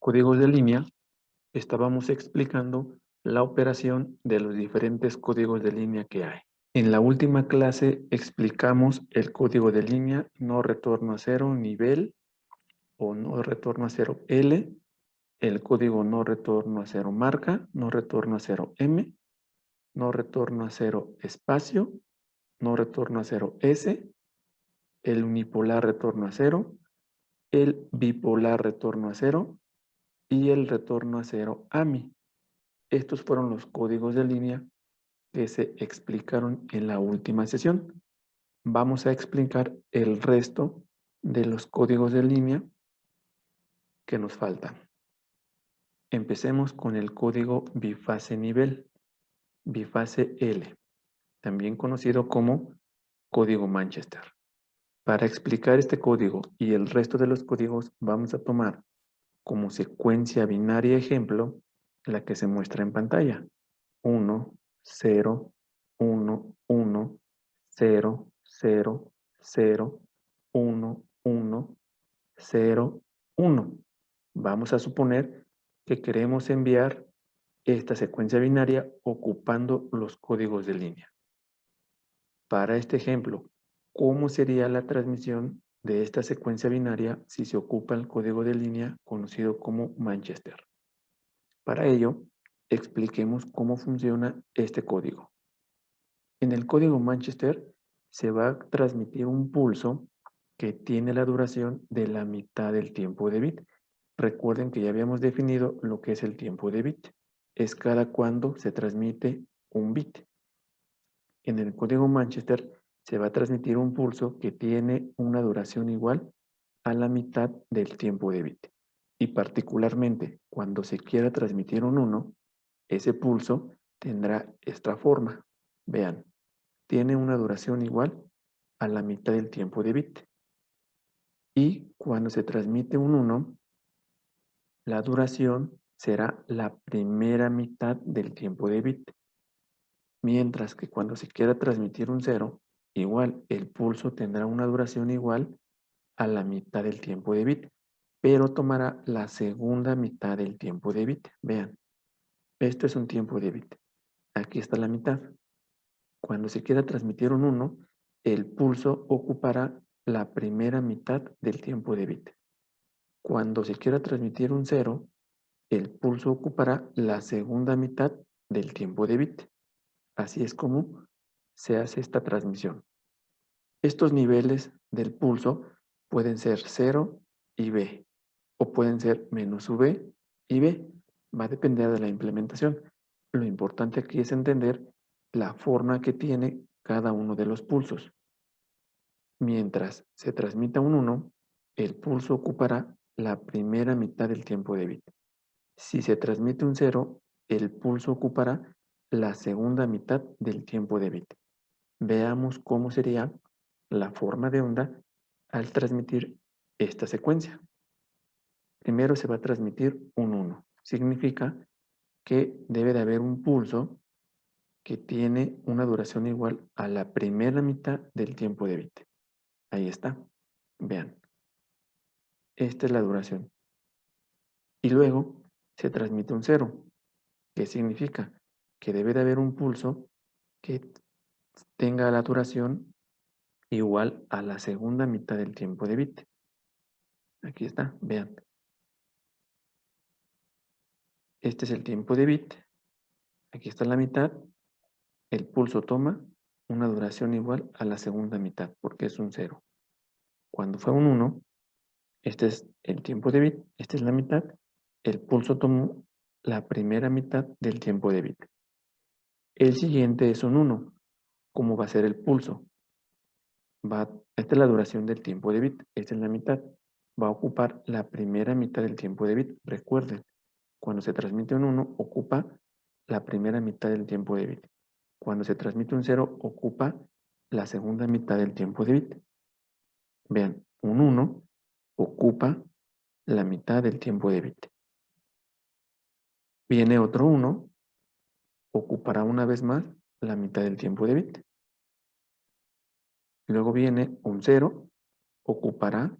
códigos de línea, estábamos explicando la operación de los diferentes códigos de línea que hay. En la última clase explicamos el código de línea no retorno a cero nivel o no retorno a cero L, el código no retorno a cero marca, no retorno a cero M, no retorno a cero espacio, no retorno a cero S, el unipolar retorno a cero, el bipolar retorno a cero y el retorno a cero AMI. Estos fueron los códigos de línea que se explicaron en la última sesión. Vamos a explicar el resto de los códigos de línea que nos faltan. Empecemos con el código bifase nivel, bifase L, también conocido como código Manchester. Para explicar este código y el resto de los códigos vamos a tomar como secuencia binaria ejemplo la que se muestra en pantalla. 1, 0, 1, 1, 0, 0, 0, 1, 1, 0, 1. Vamos a suponer que queremos enviar esta secuencia binaria ocupando los códigos de línea. Para este ejemplo, ¿cómo sería la transmisión de esta secuencia binaria si se ocupa el código de línea conocido como Manchester? Para ello, expliquemos cómo funciona este código. En el código Manchester se va a transmitir un pulso que tiene la duración de la mitad del tiempo de bit. Recuerden que ya habíamos definido lo que es el tiempo de bit. Es cada cuando se transmite un bit. En el código Manchester se va a transmitir un pulso que tiene una duración igual a la mitad del tiempo de bit. Y particularmente cuando se quiera transmitir un 1, ese pulso tendrá esta forma. Vean, tiene una duración igual a la mitad del tiempo de bit. Y cuando se transmite un 1, la duración será la primera mitad del tiempo de bit. Mientras que cuando se quiera transmitir un 0, igual el pulso tendrá una duración igual a la mitad del tiempo de bit, pero tomará la segunda mitad del tiempo de bit. Vean, este es un tiempo de bit. Aquí está la mitad. Cuando se quiera transmitir un 1, el pulso ocupará la primera mitad del tiempo de bit. Cuando se quiera transmitir un 0, el pulso ocupará la segunda mitad del tiempo de bit. Así es como se hace esta transmisión. Estos niveles del pulso pueden ser 0 y B, o pueden ser menos V y B. Va a depender de la implementación. Lo importante aquí es entender la forma que tiene cada uno de los pulsos. Mientras se transmita un 1, el pulso ocupará la primera mitad del tiempo de bit. Si se transmite un 0, el pulso ocupará la segunda mitad del tiempo de bit. Veamos cómo sería la forma de onda al transmitir esta secuencia. Primero se va a transmitir un 1. Significa que debe de haber un pulso que tiene una duración igual a la primera mitad del tiempo de bit. Ahí está. Vean. Esta es la duración. Y luego se transmite un 0. ¿Qué significa? Que debe de haber un pulso que tenga la duración igual a la segunda mitad del tiempo de bit. Aquí está, vean. Este es el tiempo de bit. Aquí está la mitad. El pulso toma una duración igual a la segunda mitad, porque es un 0. Cuando fue un 1, este es el tiempo de bit, esta es la mitad. El pulso tomó la primera mitad del tiempo de bit. El siguiente es un 1. ¿Cómo va a ser el pulso? Esta es la duración del tiempo de bit, esta es la mitad. Va a ocupar la primera mitad del tiempo de bit. Recuerden, cuando se transmite un 1, ocupa la primera mitad del tiempo de bit. Cuando se transmite un 0, ocupa la segunda mitad del tiempo de bit. Vean, un 1 ocupa la mitad del tiempo de bit. Viene otro 1, ocupará una vez más la mitad del tiempo de bit. Luego viene un 0, ocupará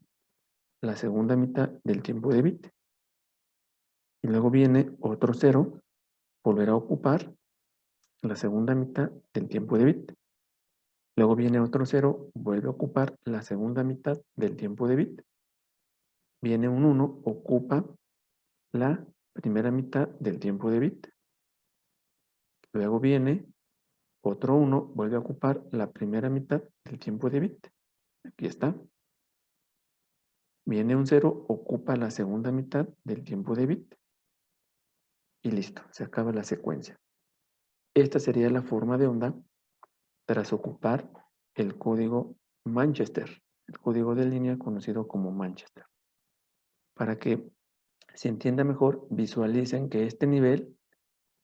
la segunda mitad del tiempo de bit. Y luego viene otro 0, volverá a ocupar la segunda mitad del tiempo de bit. Luego viene otro 0, vuelve a ocupar la segunda mitad del tiempo de bit. Viene un 1, ocupa la primera mitad del tiempo de bit. Luego viene otro 1, vuelve a ocupar la primera mitad del tiempo de bit. Aquí está. Viene un 0, ocupa la segunda mitad del tiempo de bit. Y listo, se acaba la secuencia. Esta sería la forma de onda tras ocupar el código Manchester, el código de línea conocido como Manchester. Para que se entienda mejor, visualicen que este nivel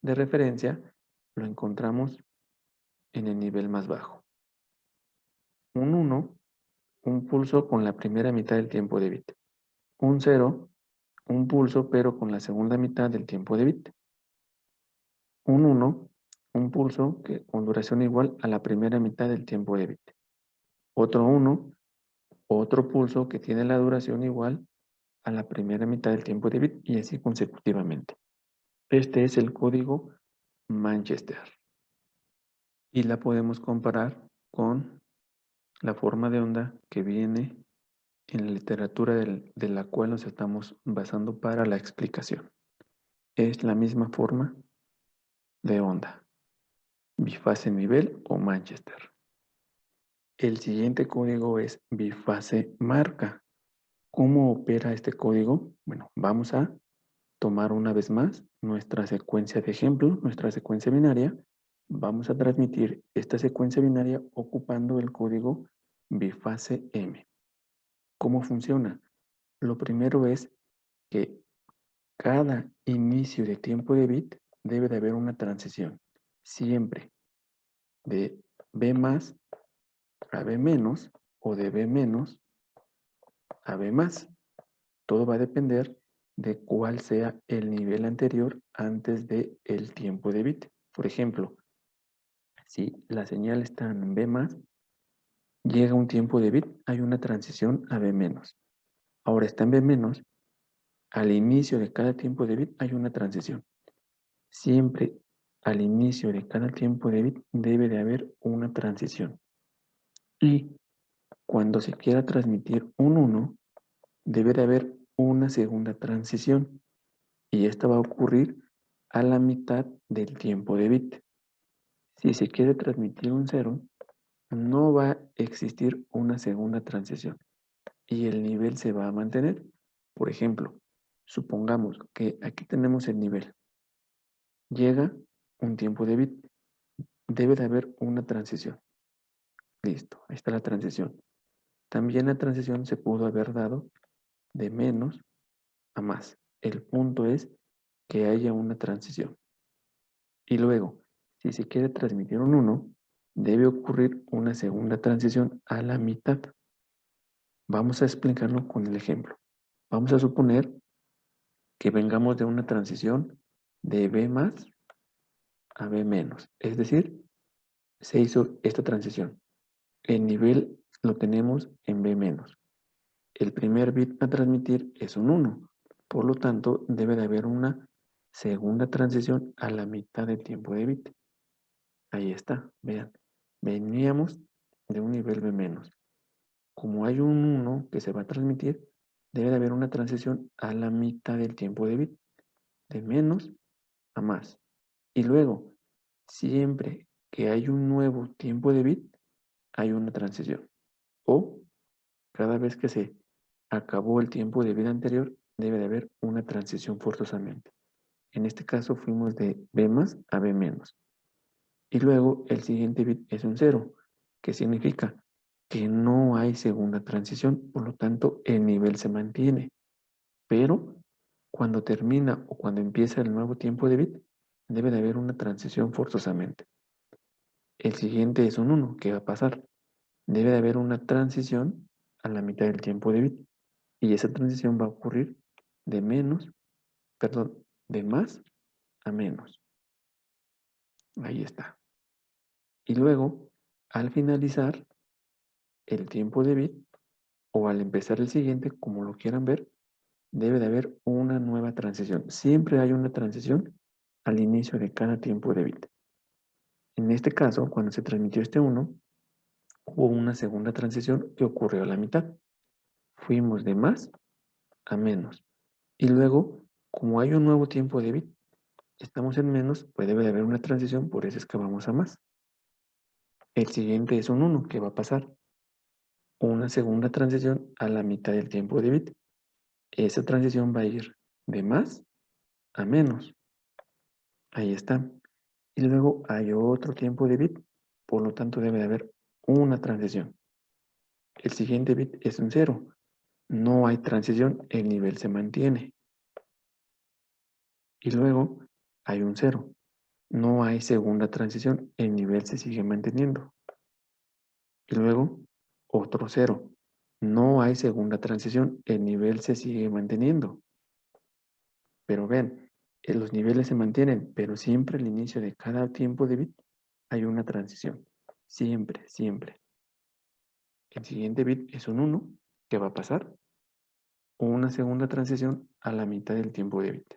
de referencia lo encontramos en el nivel más bajo. Un 1, un pulso con la primera mitad del tiempo de bit. Un 0, un pulso pero con la segunda mitad del tiempo de bit. Un 1, un pulso con duración igual a la primera mitad del tiempo de bit. Otro 1, otro pulso que tiene la duración igual a la primera mitad del tiempo de bit y así consecutivamente. Este es el código Manchester. Y la podemos comparar con la forma de onda que viene en la literatura de la cual nos estamos basando para la explicación. Es la misma forma de onda, bifase nivel o Manchester. El siguiente código es bifase marca. ¿Cómo opera este código? Bueno, vamos a tomar una vez más nuestra secuencia de ejemplo, nuestra secuencia binaria. Vamos a transmitir esta secuencia binaria ocupando el código bifase M. ¿Cómo funciona? Lo primero es que cada inicio de tiempo de bit debe de haber una transición, siempre de B más a B menos o de B menos a B más. Todo va a depender de cuál sea el nivel anterior antes del tiempo de bit. Por ejemplo, si la señal está en B más, llega un tiempo de bit, hay una transición a B menos. Ahora está en B menos, al inicio de cada tiempo de bit hay una transición. Siempre al inicio de cada tiempo de bit debe de haber una transición. Y cuando se quiera transmitir un 1, debe de haber una segunda transición. Y esta va a ocurrir a la mitad del tiempo de bit. Si se quiere transmitir un 0, no va a existir una segunda transición y el nivel se va a mantener. Por ejemplo, supongamos que aquí tenemos el nivel. Llega un tiempo de bit. Debe de haber una transición. Listo, ahí está la transición. También la transición se pudo haber dado de menos a más. El punto es que haya una transición. Y luego, si se quiere transmitir un 1, debe ocurrir una segunda transición a la mitad. Vamos a explicarlo con el ejemplo. Vamos a suponer que vengamos de una transición de B más a B menos. Es decir, se hizo esta transición. El nivel lo tenemos en B menos. El primer bit a transmitir es un 1. Por lo tanto, debe de haber una segunda transición a la mitad del tiempo de bit. Ahí está, vean. Veníamos de un nivel B menos. Como hay un 1 que se va a transmitir, debe de haber una transición a la mitad del tiempo de bit, de menos a más. Y luego, siempre que hay un nuevo tiempo de bit, hay una transición. O cada vez que se acabó el tiempo de bit anterior, debe de haber una transición forzosamente. En este caso fuimos de B más a B menos. Y luego el siguiente bit es un 0, que significa que no hay segunda transición, por lo tanto el nivel se mantiene. Pero cuando termina o cuando empieza el nuevo tiempo de bit, debe de haber una transición forzosamente. El siguiente es un 1, ¿qué va a pasar? Debe de haber una transición a la mitad del tiempo de bit. Y esa transición va a ocurrir de de más a menos. Ahí está. Y luego, al finalizar el tiempo de bit, o al empezar el siguiente, como lo quieran ver, debe de haber una nueva transición. Siempre hay una transición al inicio de cada tiempo de bit. En este caso, cuando se transmitió este 1, hubo una segunda transición que ocurrió a la mitad. Fuimos de más a menos. Y luego, como hay un nuevo tiempo de bit, estamos en menos, pues debe de haber una transición, por eso es que vamos a más. El siguiente es un 1, que va a pasar una segunda transición a la mitad del tiempo de bit. Esa transición va a ir de más a menos. Ahí está. Y luego hay otro tiempo de bit, por lo tanto debe de haber una transición. El siguiente bit es un 0. No hay transición, el nivel se mantiene. Y luego hay un 0. No hay segunda transición, el nivel se sigue manteniendo. Y luego otro 0. No hay segunda transición, el nivel se sigue manteniendo. Pero ven, los niveles se mantienen, pero siempre al inicio de cada tiempo de bit hay una transición. Siempre, siempre. El siguiente bit es un 1, que va a pasar una segunda transición a la mitad del tiempo de bit.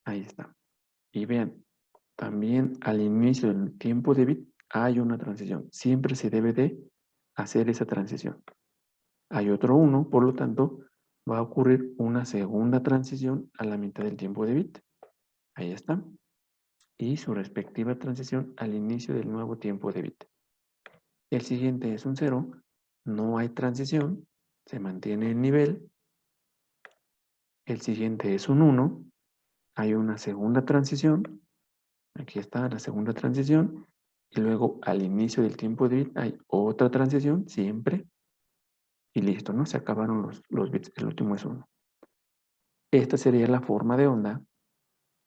Ahí está. Y vean, también al inicio del tiempo de bit hay una transición. Siempre se debe de hacer esa transición. Hay otro 1, por lo tanto, va a ocurrir una segunda transición a la mitad del tiempo de bit. Ahí está. Y su respectiva transición al inicio del nuevo tiempo de bit. El siguiente es un 0, no hay transición, se mantiene el nivel. El siguiente es un 1, hay una segunda transición, aquí está la segunda transición, y luego al inicio del tiempo de bit hay otra transición, siempre, y listo, ¿no? Se acabaron los bits, el último es 1. Esta sería la forma de onda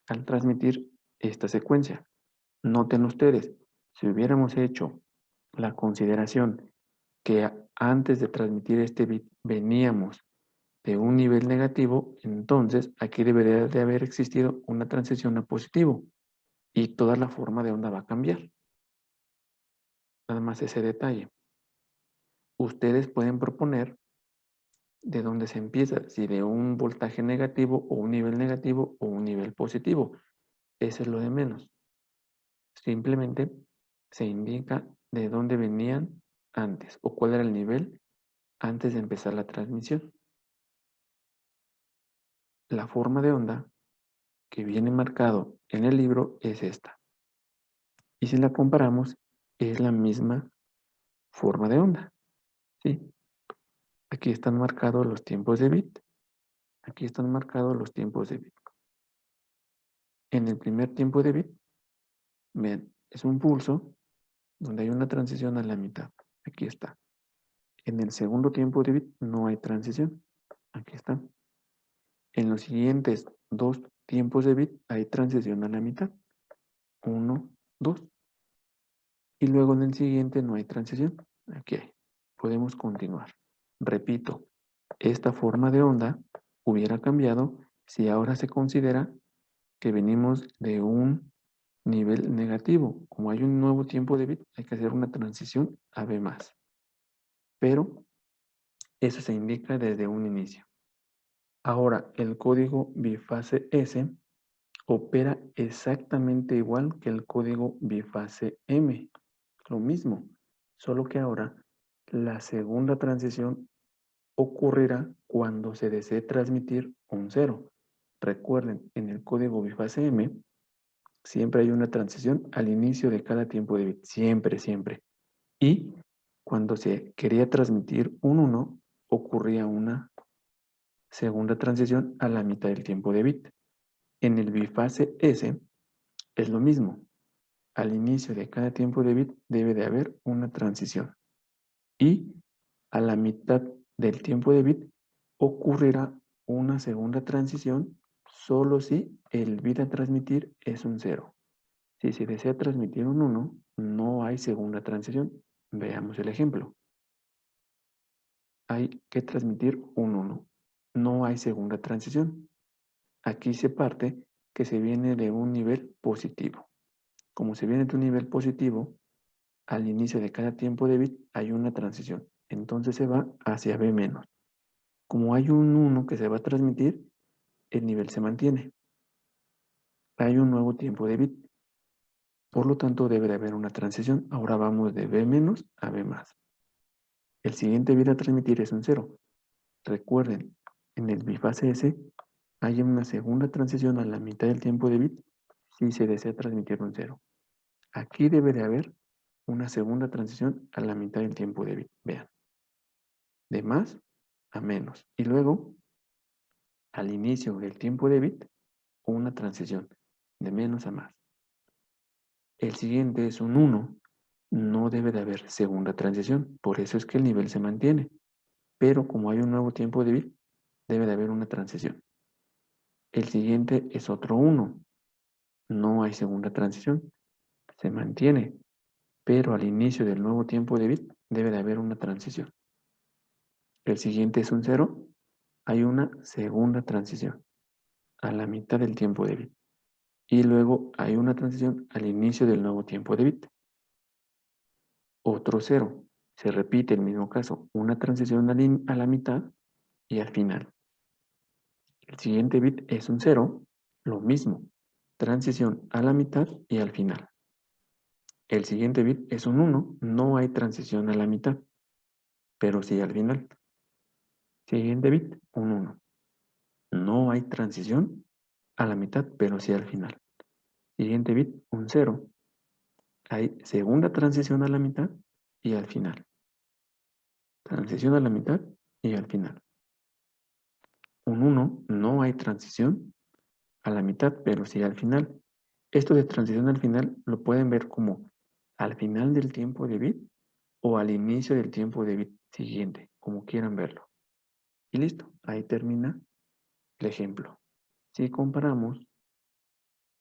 al transmitir esta secuencia. Noten ustedes, si hubiéramos hecho la consideración que antes de transmitir este bit veníamos de un nivel negativo, entonces aquí debería de haber existido una transición a positivo y toda la forma de onda va a cambiar. Nada más ese detalle. Ustedes pueden proponer de dónde se empieza, si de un voltaje negativo o un nivel negativo o un nivel positivo. Eso es lo de menos. Simplemente se indica de dónde venían antes o cuál era el nivel antes de empezar la transmisión. La forma de onda que viene marcado en el libro es esta. Y si la comparamos, es la misma forma de onda. ¿Sí? Aquí están marcados los tiempos de bit. Aquí están marcados los tiempos de bit. En el primer tiempo de bit, vean, es un pulso donde hay una transición a la mitad. Aquí está. En el segundo tiempo de bit no hay transición. Aquí está. En los siguientes dos tiempos de bit hay transición a la mitad. 1, 2. Y luego en el siguiente no hay transición. Aquí hay. Podemos continuar. Repito, esta forma de onda hubiera cambiado si ahora se considera que venimos de un nivel negativo. Como hay un nuevo tiempo de bit, hay que hacer una transición a B+. Pero eso se indica desde un inicio. Ahora, el código bifase S opera exactamente igual que el código bifase M. Lo mismo, solo que ahora la segunda transición ocurrirá cuando se desee transmitir un 0. Recuerden, en el código bifase M siempre hay una transición al inicio de cada tiempo de bit. Siempre, siempre. Y cuando se quería transmitir un 1, ocurría una segunda transición a la mitad del tiempo de bit. En el bifase S es lo mismo. Al inicio de cada tiempo de bit debe de haber una transición. Y a la mitad del tiempo de bit ocurrirá una segunda transición solo si el bit a transmitir es un 0. Si se desea transmitir un 1, no hay segunda transición. Veamos el ejemplo. Hay que transmitir un 1. No hay segunda transición. Aquí se parte que se viene de un nivel positivo. Como se viene de un nivel positivo, al inicio de cada tiempo de bit hay una transición. Entonces se va hacia B-. Como hay un 1 que se va a transmitir, el nivel se mantiene. Hay un nuevo tiempo de bit. Por lo tanto, debe de haber una transición. Ahora vamos de B- a B+. El siguiente bit a transmitir es un 0. Recuerden, en el bifase S hay una segunda transición a la mitad del tiempo de bit si se desea transmitir un 0. Aquí debe de haber una segunda transición a la mitad del tiempo de bit. Vean, de más a menos. Y luego, al inicio del tiempo de bit, una transición de menos a más. El siguiente es un 1. No debe de haber segunda transición. Por eso es que el nivel se mantiene. Pero como hay un nuevo tiempo de bit, debe de haber una transición. El siguiente es otro 1. No hay segunda transición. Se mantiene. Pero al inicio del nuevo tiempo de bit, debe de haber una transición. El siguiente es un 0. Hay una segunda transición a la mitad del tiempo de bit. Y luego hay una transición al inicio del nuevo tiempo de bit. Otro 0. Se repite el mismo caso, una transición a la mitad y al final. El siguiente bit es un 0, lo mismo, transición a la mitad y al final. El siguiente bit es un 1, no hay transición a la mitad, pero sí al final. Siguiente bit, un 1. No hay transición a la mitad, pero sí al final. Siguiente bit, un 0. Hay segunda transición a la mitad y al final. Transición a la mitad y al final. Un 1, no hay transición a la mitad, pero sí al final. Esto de transición al final lo pueden ver como al final del tiempo de bit o al inicio del tiempo de bit siguiente, como quieran verlo. Y listo, ahí termina el ejemplo. Si comparamos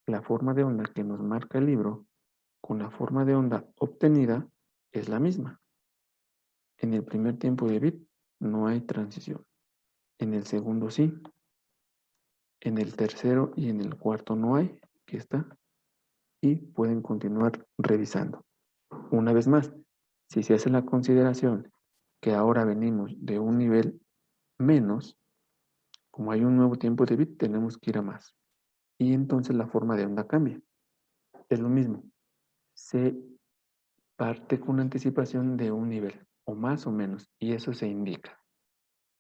la forma de onda que nos marca el libro con la forma de onda obtenida, es la misma. En el primer tiempo de bit no hay transición. En el segundo sí. En el tercero y en el cuarto no hay. Aquí está. Y pueden continuar revisando. Una vez más, si se hace la consideración que ahora venimos de un nivel menos, como hay un nuevo tiempo de bit, tenemos que ir a más. Y entonces la forma de onda cambia. Es lo mismo. Se parte con anticipación de un nivel, o más o menos, y eso se indica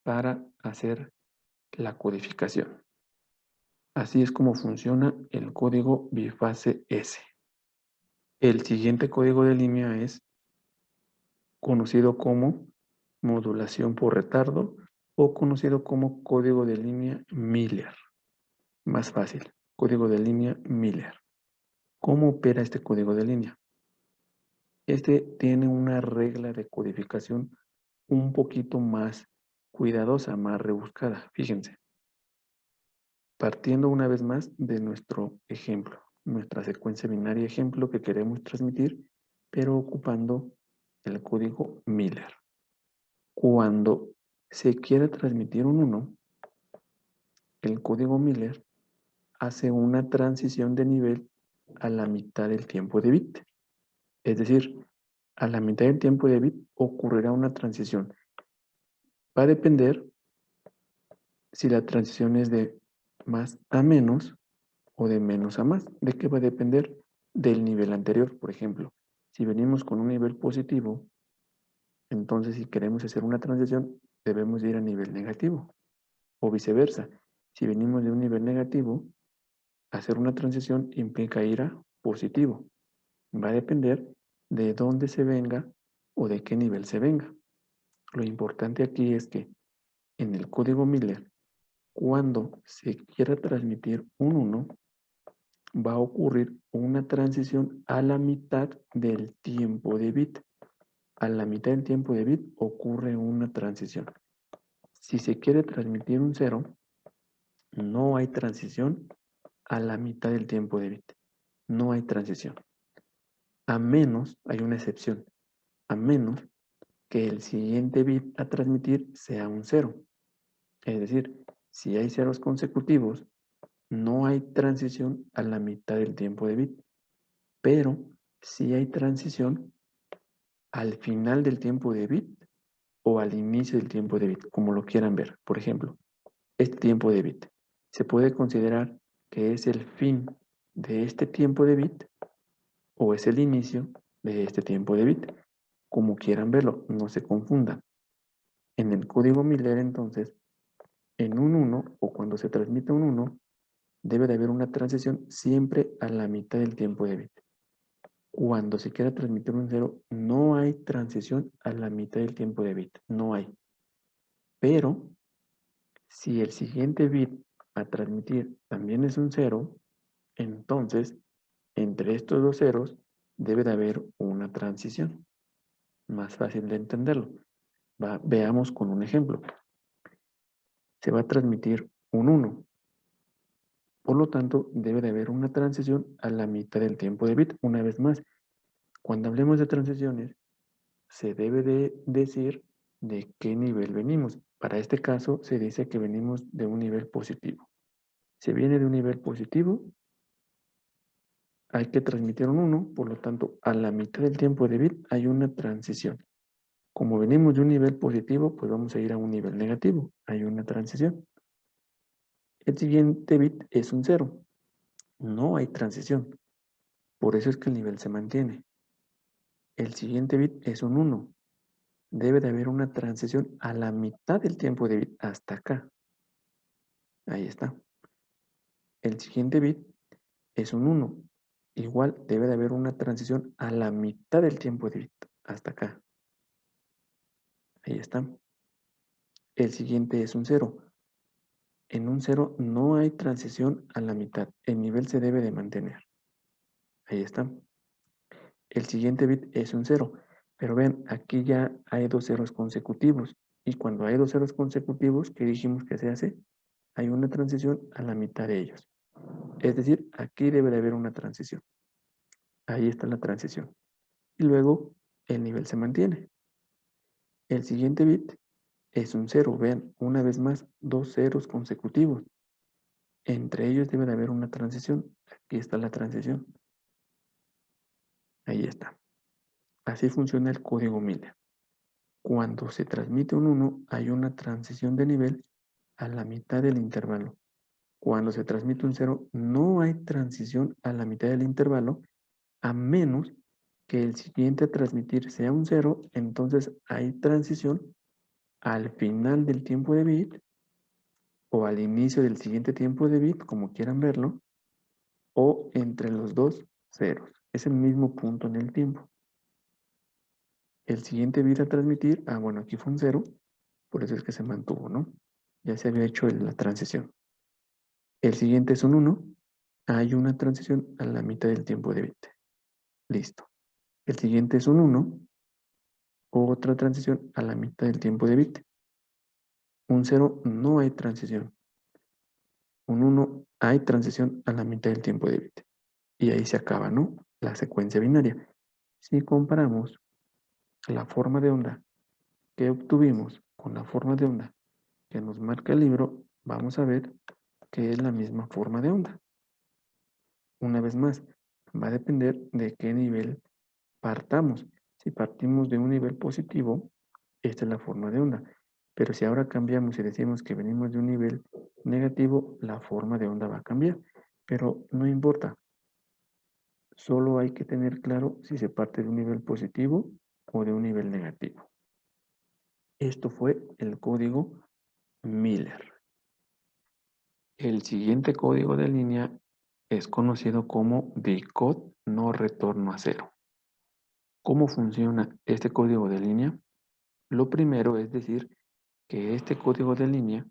para hacer la codificación. Así es como funciona el código bifase S. El siguiente código de línea es conocido como modulación por retardo o conocido como código de línea Miller. Más fácil, código de línea Miller. ¿Cómo opera este código de línea? Este tiene una regla de codificación un poquito más cuidadosa, más rebuscada. Fíjense, partiendo una vez más de nuestro ejemplo, nuestra secuencia binaria ejemplo que queremos transmitir, pero ocupando el código Miller. Cuando se quiere transmitir un 1, el código Miller hace una transición de nivel a la mitad del tiempo de bit. Es decir, a la mitad del tiempo de bit ocurrirá una transición. Va a depender si la transición es de más a menos o de menos a más. ¿De qué va a depender? Del nivel anterior. Por ejemplo, si venimos con un nivel positivo, entonces si queremos hacer una transición, debemos ir a nivel negativo. O viceversa. Si venimos de un nivel negativo, hacer una transición implica ir a positivo. Va a depender de dónde se venga o de qué nivel se venga. Lo importante aquí es que en el código Miller, cuando se quiera transmitir un 1, va a ocurrir una transición a la mitad del tiempo de bit. A la mitad del tiempo de bit ocurre una transición. Si se quiere transmitir un 0, no hay transición a la mitad del tiempo de bit. No hay transición. A menos, hay una excepción, a menos que el siguiente bit a transmitir sea un 0. Es decir, si hay ceros consecutivos, no hay transición a la mitad del tiempo de bit, pero sí hay transición al final del tiempo de bit o al inicio del tiempo de bit, como lo quieran ver. Por ejemplo, este tiempo de bit se puede considerar que es el fin de este tiempo de bit o es el inicio de este tiempo de bit. Como quieran verlo, no se confundan. En el código Miller, entonces, en un 1 o cuando se transmite un 1, debe de haber una transición siempre a la mitad del tiempo de bit. Cuando se quiera transmitir un 0, no hay transición a la mitad del tiempo de bit. No hay. Pero, si el siguiente bit a transmitir también es un 0, entonces, entre estos dos ceros, debe de haber una transición. Más fácil de entenderlo. Veamos con un ejemplo. Se va a transmitir un 1. Por lo tanto, debe de haber una transición a la mitad del tiempo de bit. Una vez más, cuando hablemos de transiciones, se debe de decir de qué nivel venimos. Para este caso, se dice que venimos de un nivel positivo. Si viene de un nivel positivo, hay que transmitir un 1, por lo tanto, a la mitad del tiempo de bit hay una transición. Como venimos de un nivel positivo, pues vamos a ir a un nivel negativo. Hay una transición. El siguiente bit es un 0. No hay transición. Por eso es que el nivel se mantiene. El siguiente bit es un 1. Debe de haber una transición a la mitad del tiempo de bit hasta acá. Ahí está. El siguiente bit es un 1. Igual debe de haber una transición a la mitad del tiempo de bit hasta acá. Ahí está. El siguiente es un 0. En un 0 no hay transición a la mitad. El nivel se debe de mantener. Ahí está. El siguiente bit es un 0. Pero ven, aquí ya hay dos ceros consecutivos. Y cuando hay dos ceros consecutivos, ¿qué dijimos que se hace? Hay una transición a la mitad de ellos. Es decir, aquí debe de haber una transición. Ahí está la transición. Y luego el nivel se mantiene. El siguiente bit es un 0. Vean, una vez más, dos ceros consecutivos. Entre ellos debe de haber una transición. Aquí está la transición. Ahí está. Así funciona el código Miller. Cuando se transmite un 1, hay una transición de nivel a la mitad del intervalo. Cuando se transmite un 0, no hay transición a la mitad del intervalo, a menos que el siguiente a transmitir sea un 0, entonces hay transición al final del tiempo de bit o al inicio del siguiente tiempo de bit, como quieran verlo, o entre los dos ceros. Es el mismo punto en el tiempo. El siguiente bit a transmitir, bueno, aquí fue un 0, por eso es que se mantuvo, ¿no? Ya se había hecho la transición. El siguiente es un 1, hay una transición a la mitad del tiempo de bit. Listo. El siguiente es un 1, otra transición a la mitad del tiempo de bit. Un 0 no hay transición. Un 1 hay transición a la mitad del tiempo de bit. Y ahí se acaba, ¿no? La secuencia binaria. Si comparamos la forma de onda que obtuvimos con la forma de onda que nos marca el libro, vamos a ver que es la misma forma de onda. Una vez más, va a depender de qué nivel partamos. Si partimos de un nivel positivo, esta es la forma de onda. Pero si ahora cambiamos y decimos que venimos de un nivel negativo, la forma de onda va a cambiar. Pero no importa. Solo hay que tener claro si se parte de un nivel positivo o de un nivel negativo. Esto fue el código Miller. El siguiente código de línea es conocido como decode no retorno a cero. ¿Cómo funciona este código de línea? Lo primero es decir que este código de línea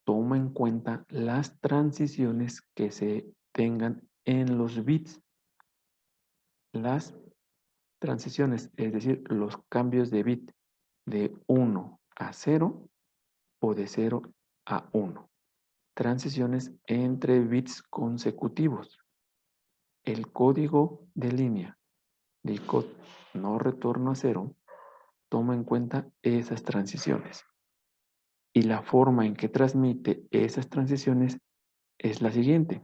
toma en cuenta las transiciones que se tengan en los bits. Las transiciones, es decir, los cambios de bit de 1 a 0 o de 0 a 1. Transiciones entre bits consecutivos. El código de línea decode no retorno a cero toma en cuenta esas transiciones. Y la forma en que transmite esas transiciones es la siguiente.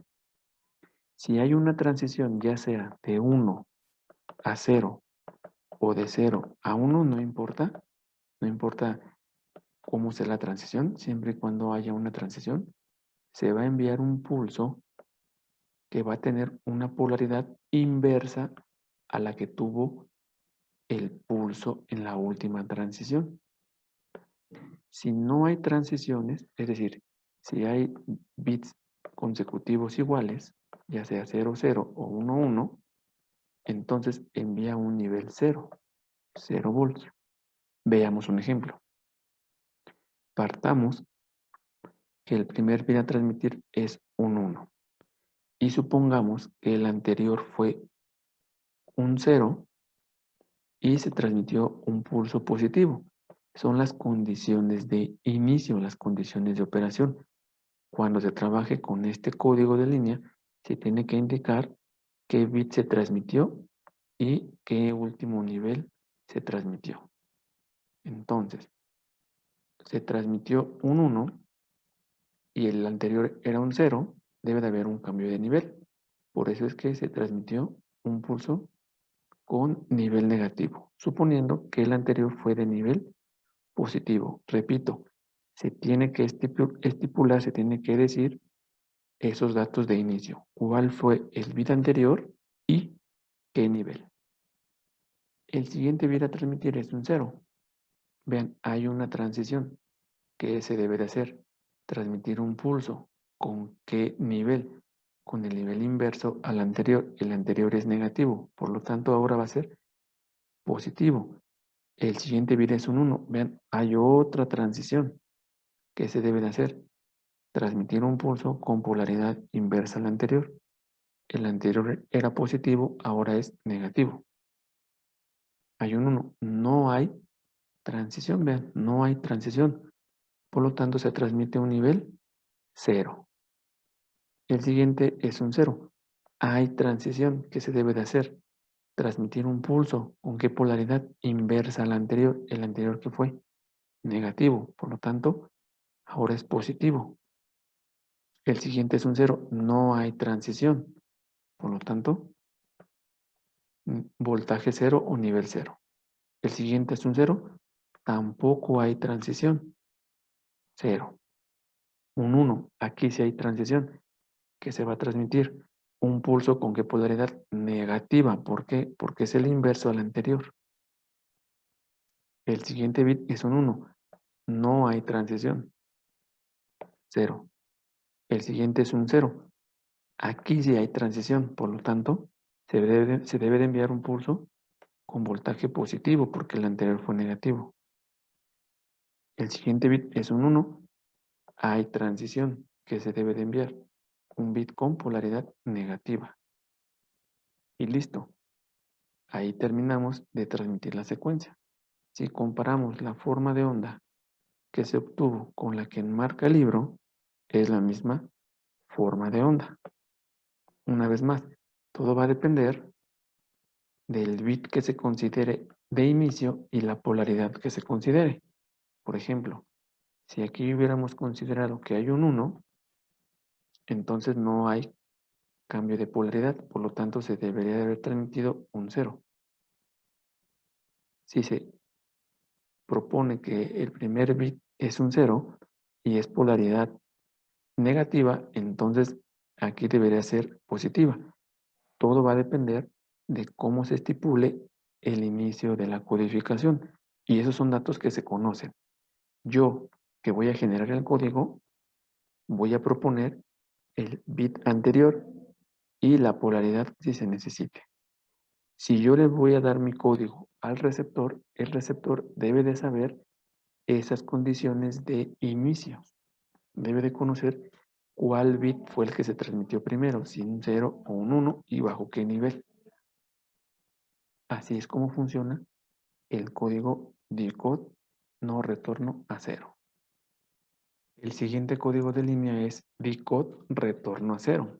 Si hay una transición ya sea de 1 a 0 o de 0 a 1, no importa, No importa cómo sea la transición, siempre y cuando haya una transición, se va a enviar un pulso que va a tener una polaridad inversa a la que tuvo el pulso en la última transición. Si no hay transiciones, es decir, si hay bits consecutivos iguales, ya sea 0, 0 o 1, 1, entonces envía un nivel 0, 0 volts. Veamos un ejemplo. Partamos que el primer bit a transmitir es un 1 y supongamos que el anterior fue un 0 y se transmitió un pulso positivo. Son las condiciones de inicio, las condiciones de operación. Cuando se trabaje con este código de línea, se tiene que indicar qué bit se transmitió y qué último nivel se transmitió. Entonces, se transmitió un 1 y el anterior era un 0, debe de haber un cambio de nivel. Por eso es que se transmitió un pulso con nivel negativo, suponiendo que el anterior fue de nivel positivo. Repito, se tiene que estipular, se tiene que decir esos datos de inicio. ¿Cuál fue el bit anterior y qué nivel? El siguiente bit a transmitir es un 0. Vean, hay una transición. ¿Qué se debe de hacer? Transmitir un pulso. ¿Con qué nivel? Con el nivel inverso al anterior. El anterior es negativo, por lo tanto ahora va a ser positivo. El siguiente bit es un 1. Vean, hay otra transición. ¿Qué se debe de hacer? Transmitir un pulso con polaridad inversa al anterior. El anterior era positivo, ahora es negativo. Hay un 1. No hay transición, vean, no hay transición. Por lo tanto, se transmite un nivel 0. El siguiente es un 0. Hay transición. ¿Qué se debe de hacer? Transmitir un pulso. ¿Con qué polaridad? Inversa al anterior. El anterior que fue negativo. Por lo tanto, ahora es positivo. El siguiente es un 0. No hay transición. Por lo tanto, voltaje 0 o nivel 0. El siguiente es un 0. Tampoco hay transición. 0. Un 1. Aquí sí hay transición. ¿Qué se va a transmitir? Un pulso con qué polaridad negativa. ¿Por qué? Porque es el inverso al anterior. El siguiente bit es un 1. No hay transición. 0. El siguiente es un 0. Aquí sí hay transición. Por lo tanto, se debe de enviar un pulso con voltaje positivo porque el anterior fue negativo. El siguiente bit es un 1. Hay transición que se debe de enviar. Un bit con polaridad negativa. Y listo. Ahí terminamos de transmitir la secuencia. Si comparamos la forma de onda que se obtuvo con la que enmarca el libro, es la misma forma de onda. Una vez más, todo va a depender del bit que se considere de inicio y la polaridad que se considere. Por ejemplo, si aquí hubiéramos considerado que hay un 1, entonces no hay cambio de polaridad, por lo tanto se debería de haber transmitido un 0. Si se propone que el primer bit es un 0 y es polaridad negativa, entonces aquí debería ser positiva. Todo va a depender de cómo se estipule el inicio de la codificación. Y esos son datos que se conocen. Yo, que voy a generar el código, voy a proponer el bit anterior y la polaridad si se necesite. Si yo le voy a dar mi código al receptor, el receptor debe de saber esas condiciones de inicio. Debe de conocer cuál bit fue el que se transmitió primero, si un 0 o un 1 y bajo qué nivel. Así es como funciona el código decode no retorno a 0. El siguiente código de línea es decode retorno a 0.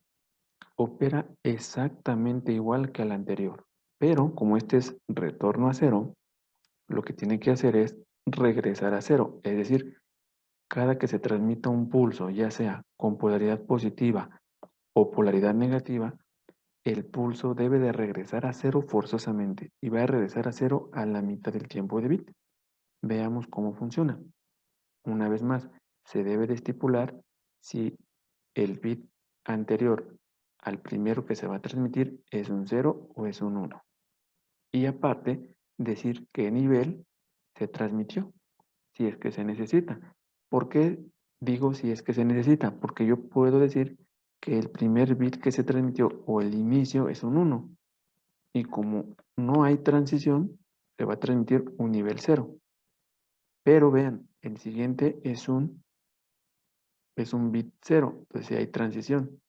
Opera exactamente igual que al anterior, pero como este es retorno a 0, lo que tiene que hacer es regresar a 0, es decir, cada que se transmita un pulso, ya sea con polaridad positiva o polaridad negativa, el pulso debe de regresar a 0 forzosamente y va a regresar a 0 a la mitad del tiempo de bit. Veamos cómo funciona. Una vez más, se debe de estipular si el bit anterior al primero que se va a transmitir es un 0 o es un 1. Y aparte, decir qué nivel se transmitió, si es que se necesita. ¿Por qué digo si es que se necesita? Porque yo puedo decir que el primer bit que se transmitió o el inicio es un 1. Y como no hay transición, se va a transmitir un nivel 0. Pero vean, el siguiente es un bit 0. Entonces si hay transición,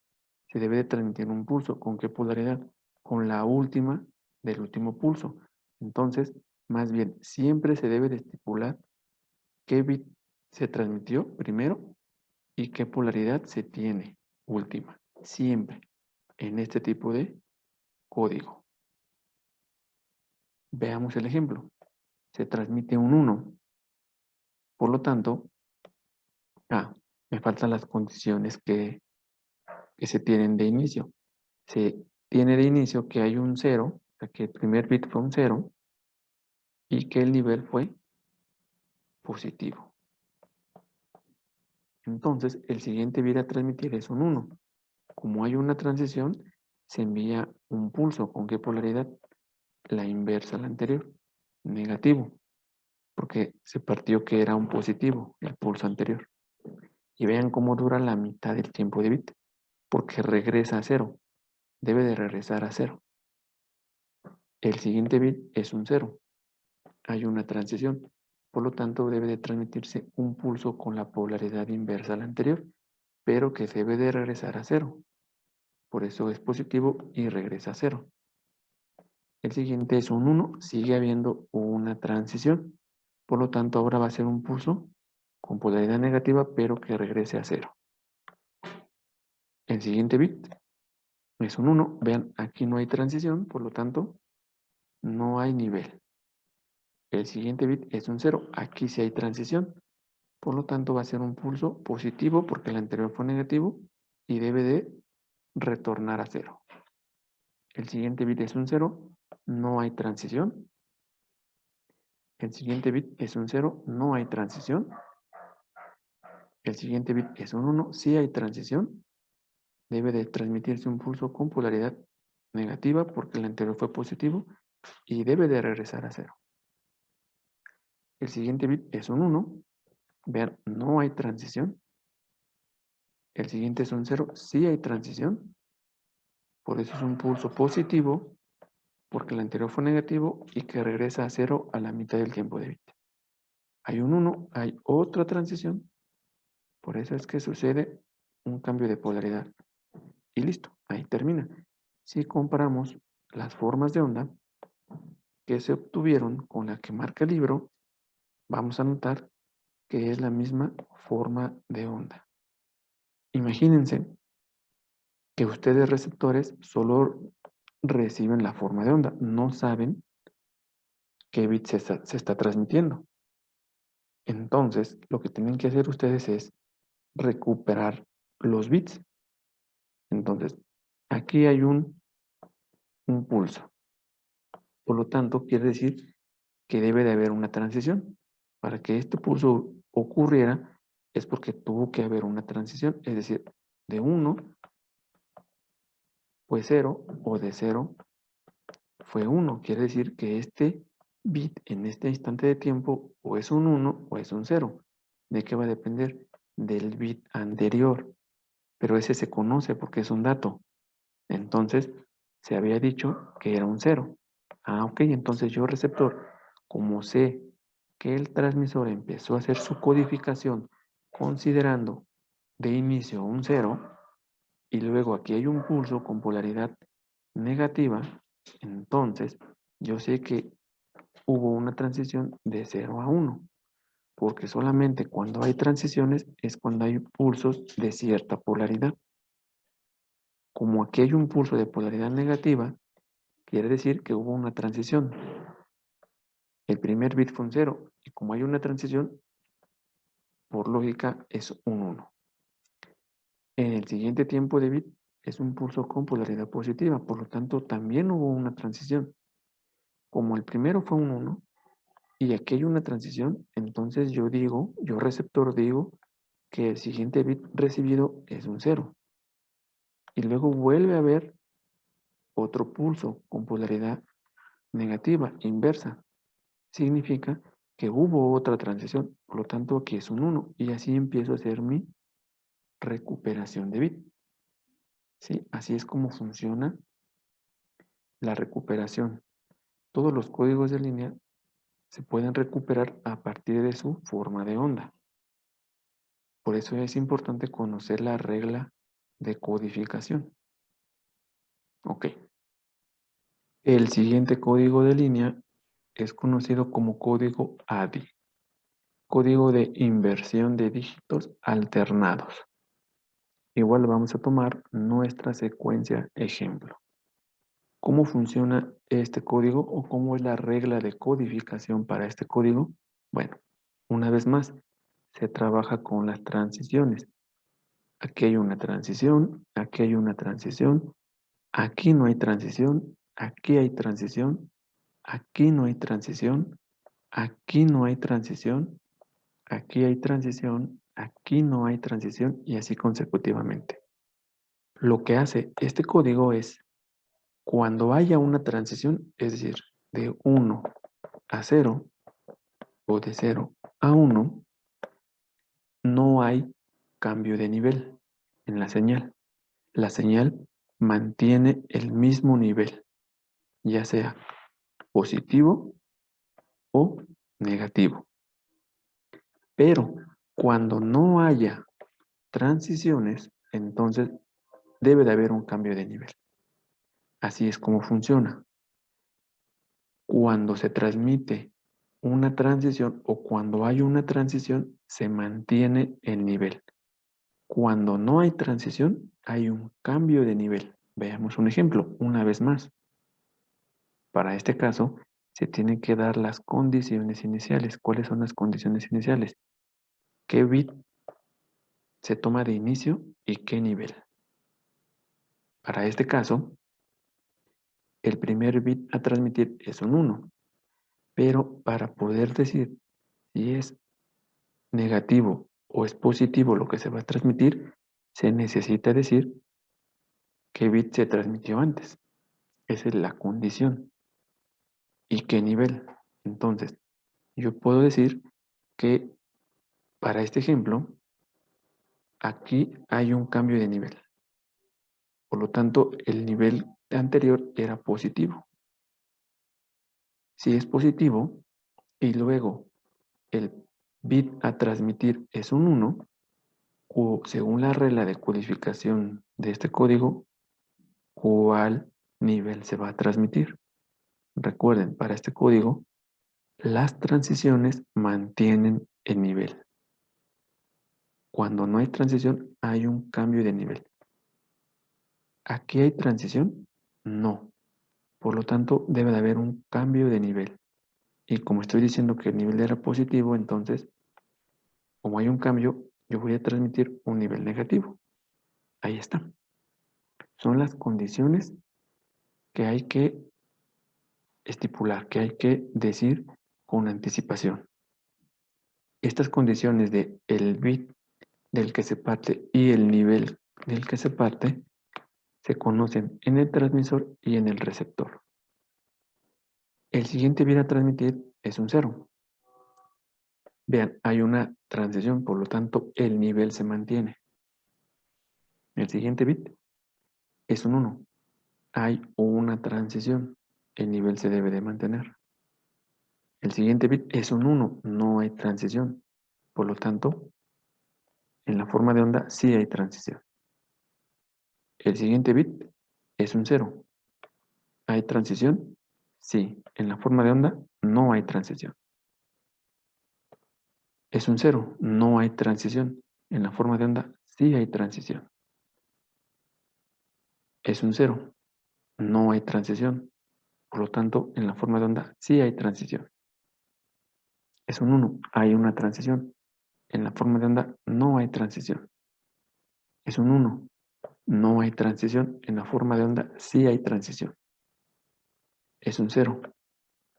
se debe de transmitir un pulso. ¿Con qué polaridad? Con la última del último pulso. Entonces, más bien, siempre se debe de estipular qué bit se transmitió primero y qué polaridad se tiene última. Siempre en este tipo de código. Veamos el ejemplo. Se transmite un 1. Por lo tanto, me faltan las condiciones que se tienen de inicio. Se tiene de inicio que hay un 0, o sea que el primer bit fue un 0 y que el nivel fue positivo. Entonces, el siguiente bit a transmitir es un 1. Como hay una transición, se envía un pulso. ¿Con qué polaridad? La inversa a la anterior, negativo, porque se partió que era un positivo, el pulso anterior. Y vean cómo dura la mitad del tiempo de bit, porque regresa a 0. Debe de regresar a 0. El siguiente bit es un 0. Hay una transición. Por lo tanto, debe de transmitirse un pulso con la polaridad inversa a la anterior, pero que debe de regresar a 0. Por eso es positivo y regresa a 0. El siguiente es un 1, sigue habiendo una transición. Por lo tanto, ahora va a ser un pulso con polaridad negativa, pero que regrese a 0. El siguiente bit es un 1. Vean, aquí no hay transición, por lo tanto, no hay nivel. El siguiente bit es un 0. Aquí sí hay transición. Por lo tanto, va a ser un pulso positivo porque el anterior fue negativo y debe de retornar a 0. El siguiente bit es un 0. No hay transición. El siguiente bit es un 0. No hay transición. El siguiente bit es un 1. Sí hay transición. Debe de transmitirse un pulso con polaridad negativa porque el anterior fue positivo y debe de regresar a 0. El siguiente bit es un 1. Vean, no hay transición. El siguiente es un 0. Sí hay transición. Por eso es un pulso positivo porque el anterior fue negativo y que regresa a 0 a la mitad del tiempo de bit. Hay un 1, hay otra transición. Por eso es que sucede un cambio de polaridad. Y listo, ahí termina. Si comparamos las formas de onda que se obtuvieron con la que marca el libro, vamos a notar que es la misma forma de onda. Imagínense que ustedes receptores solo reciben la forma de onda, no saben qué bit se está transmitiendo. Entonces, lo que tienen que hacer ustedes es recuperar los bits. Entonces, aquí hay un pulso. Por lo tanto, quiere decir que debe de haber una transición. Para que este pulso ocurriera es porque tuvo que haber una transición, es decir, de 1 fue 0 o de 0 fue 1. Quiere decir que este bit en este instante de tiempo o es un 1 o es un 0. ¿De qué va a depender? Del bit anterior. Pero ese se conoce porque es un dato. Entonces, se había dicho que era un 0. Ok, entonces yo receptor, como sé que el transmisor empezó a hacer su codificación considerando de inicio un 0 y luego aquí hay un pulso con polaridad negativa, entonces yo sé que hubo una transición de 0 a 1, porque solamente cuando hay transiciones es cuando hay pulsos de cierta polaridad. Como aquí hay un pulso de polaridad negativa, quiere decir que hubo una transición. El primer bit fue un 0 y como hay una transición, por lógica es un 1. En el siguiente tiempo de bit es un pulso con polaridad positiva, por lo tanto también hubo una transición. Como el primero fue un 1, y aquí hay una transición, entonces yo receptor digo que el siguiente bit recibido es un 0. Y luego vuelve a haber otro pulso con polaridad negativa, inversa. Significa que hubo otra transición, por lo tanto aquí es un 1. Y así empiezo a hacer mi recuperación de bit. ¿Sí? Así es como funciona la recuperación. Todos los códigos de línea se pueden recuperar a partir de su forma de onda. Por eso es importante conocer la regla de codificación. Ok. El siguiente código de línea es conocido como código ADI, código de inversión de dígitos alternados. Igual vamos a tomar nuestra secuencia ejemplo. ¿Cómo funciona este código o cómo es la regla de codificación para este código? Bueno, una vez más, se trabaja con las transiciones. Aquí hay una transición, aquí hay una transición, aquí no hay transición, aquí hay transición, aquí no hay transición, aquí no hay transición, aquí hay transición, aquí no hay transición y así consecutivamente. Lo que hace este código es, cuando haya una transición, es decir, de 1 a 0 o de 0 a 1, no hay cambio de nivel en la señal. La señal mantiene el mismo nivel, ya sea positivo o negativo. Pero cuando no haya transiciones, entonces debe de haber un cambio de nivel. Así es como funciona. Cuando se transmite una transición o cuando hay una transición, se mantiene el nivel. Cuando no hay transición, hay un cambio de nivel. Veamos un ejemplo, una vez más. Para este caso, se tienen que dar las condiciones iniciales. ¿Cuáles son las condiciones iniciales? ¿Qué bit se toma de inicio y qué nivel? Para este caso, el primer bit a transmitir es un 1, pero para poder decir si es negativo o es positivo lo que se va a transmitir, se necesita decir qué bit se transmitió antes. Esa es la condición. ¿Y qué nivel? Entonces, yo puedo decir que para este ejemplo, aquí hay un cambio de nivel. Por lo tanto, el nivel anterior era positivo. Si es positivo y luego el bit a transmitir es un 1, o según la regla de codificación de este código, ¿cuál nivel se va a transmitir? Recuerden, para este código, las transiciones mantienen el nivel. Cuando no hay transición, hay un cambio de nivel. ¿Aquí hay transición? No. Por lo tanto, debe de haber un cambio de nivel. Y como estoy diciendo que el nivel era positivo, entonces, como hay un cambio, yo voy a transmitir un nivel negativo. Ahí está. Son las condiciones que hay que estipular, que hay que decir con anticipación. Estas condiciones de el bit del que se parte y el nivel del que se parte se conocen en el transmisor y en el receptor. El siguiente bit a transmitir es un 0. Vean, hay una transición, por lo tanto, el nivel se mantiene. El siguiente bit es un 1. Hay una transición, el nivel se debe de mantener. El siguiente bit es un 1, no hay transición. Por lo tanto, en la forma de onda sí hay transición. El siguiente bit es un 0. ¿Hay transición? Sí. En la forma de onda no hay transición. Es un 0. No hay transición. En la forma de onda sí hay transición. Es un 0. No hay transición. Por lo tanto, en la forma de onda sí hay transición. Es un 1. Hay una transición. En la forma de onda no hay transición. Es un 1. No hay transición. En la forma de onda sí hay transición. Es un 0.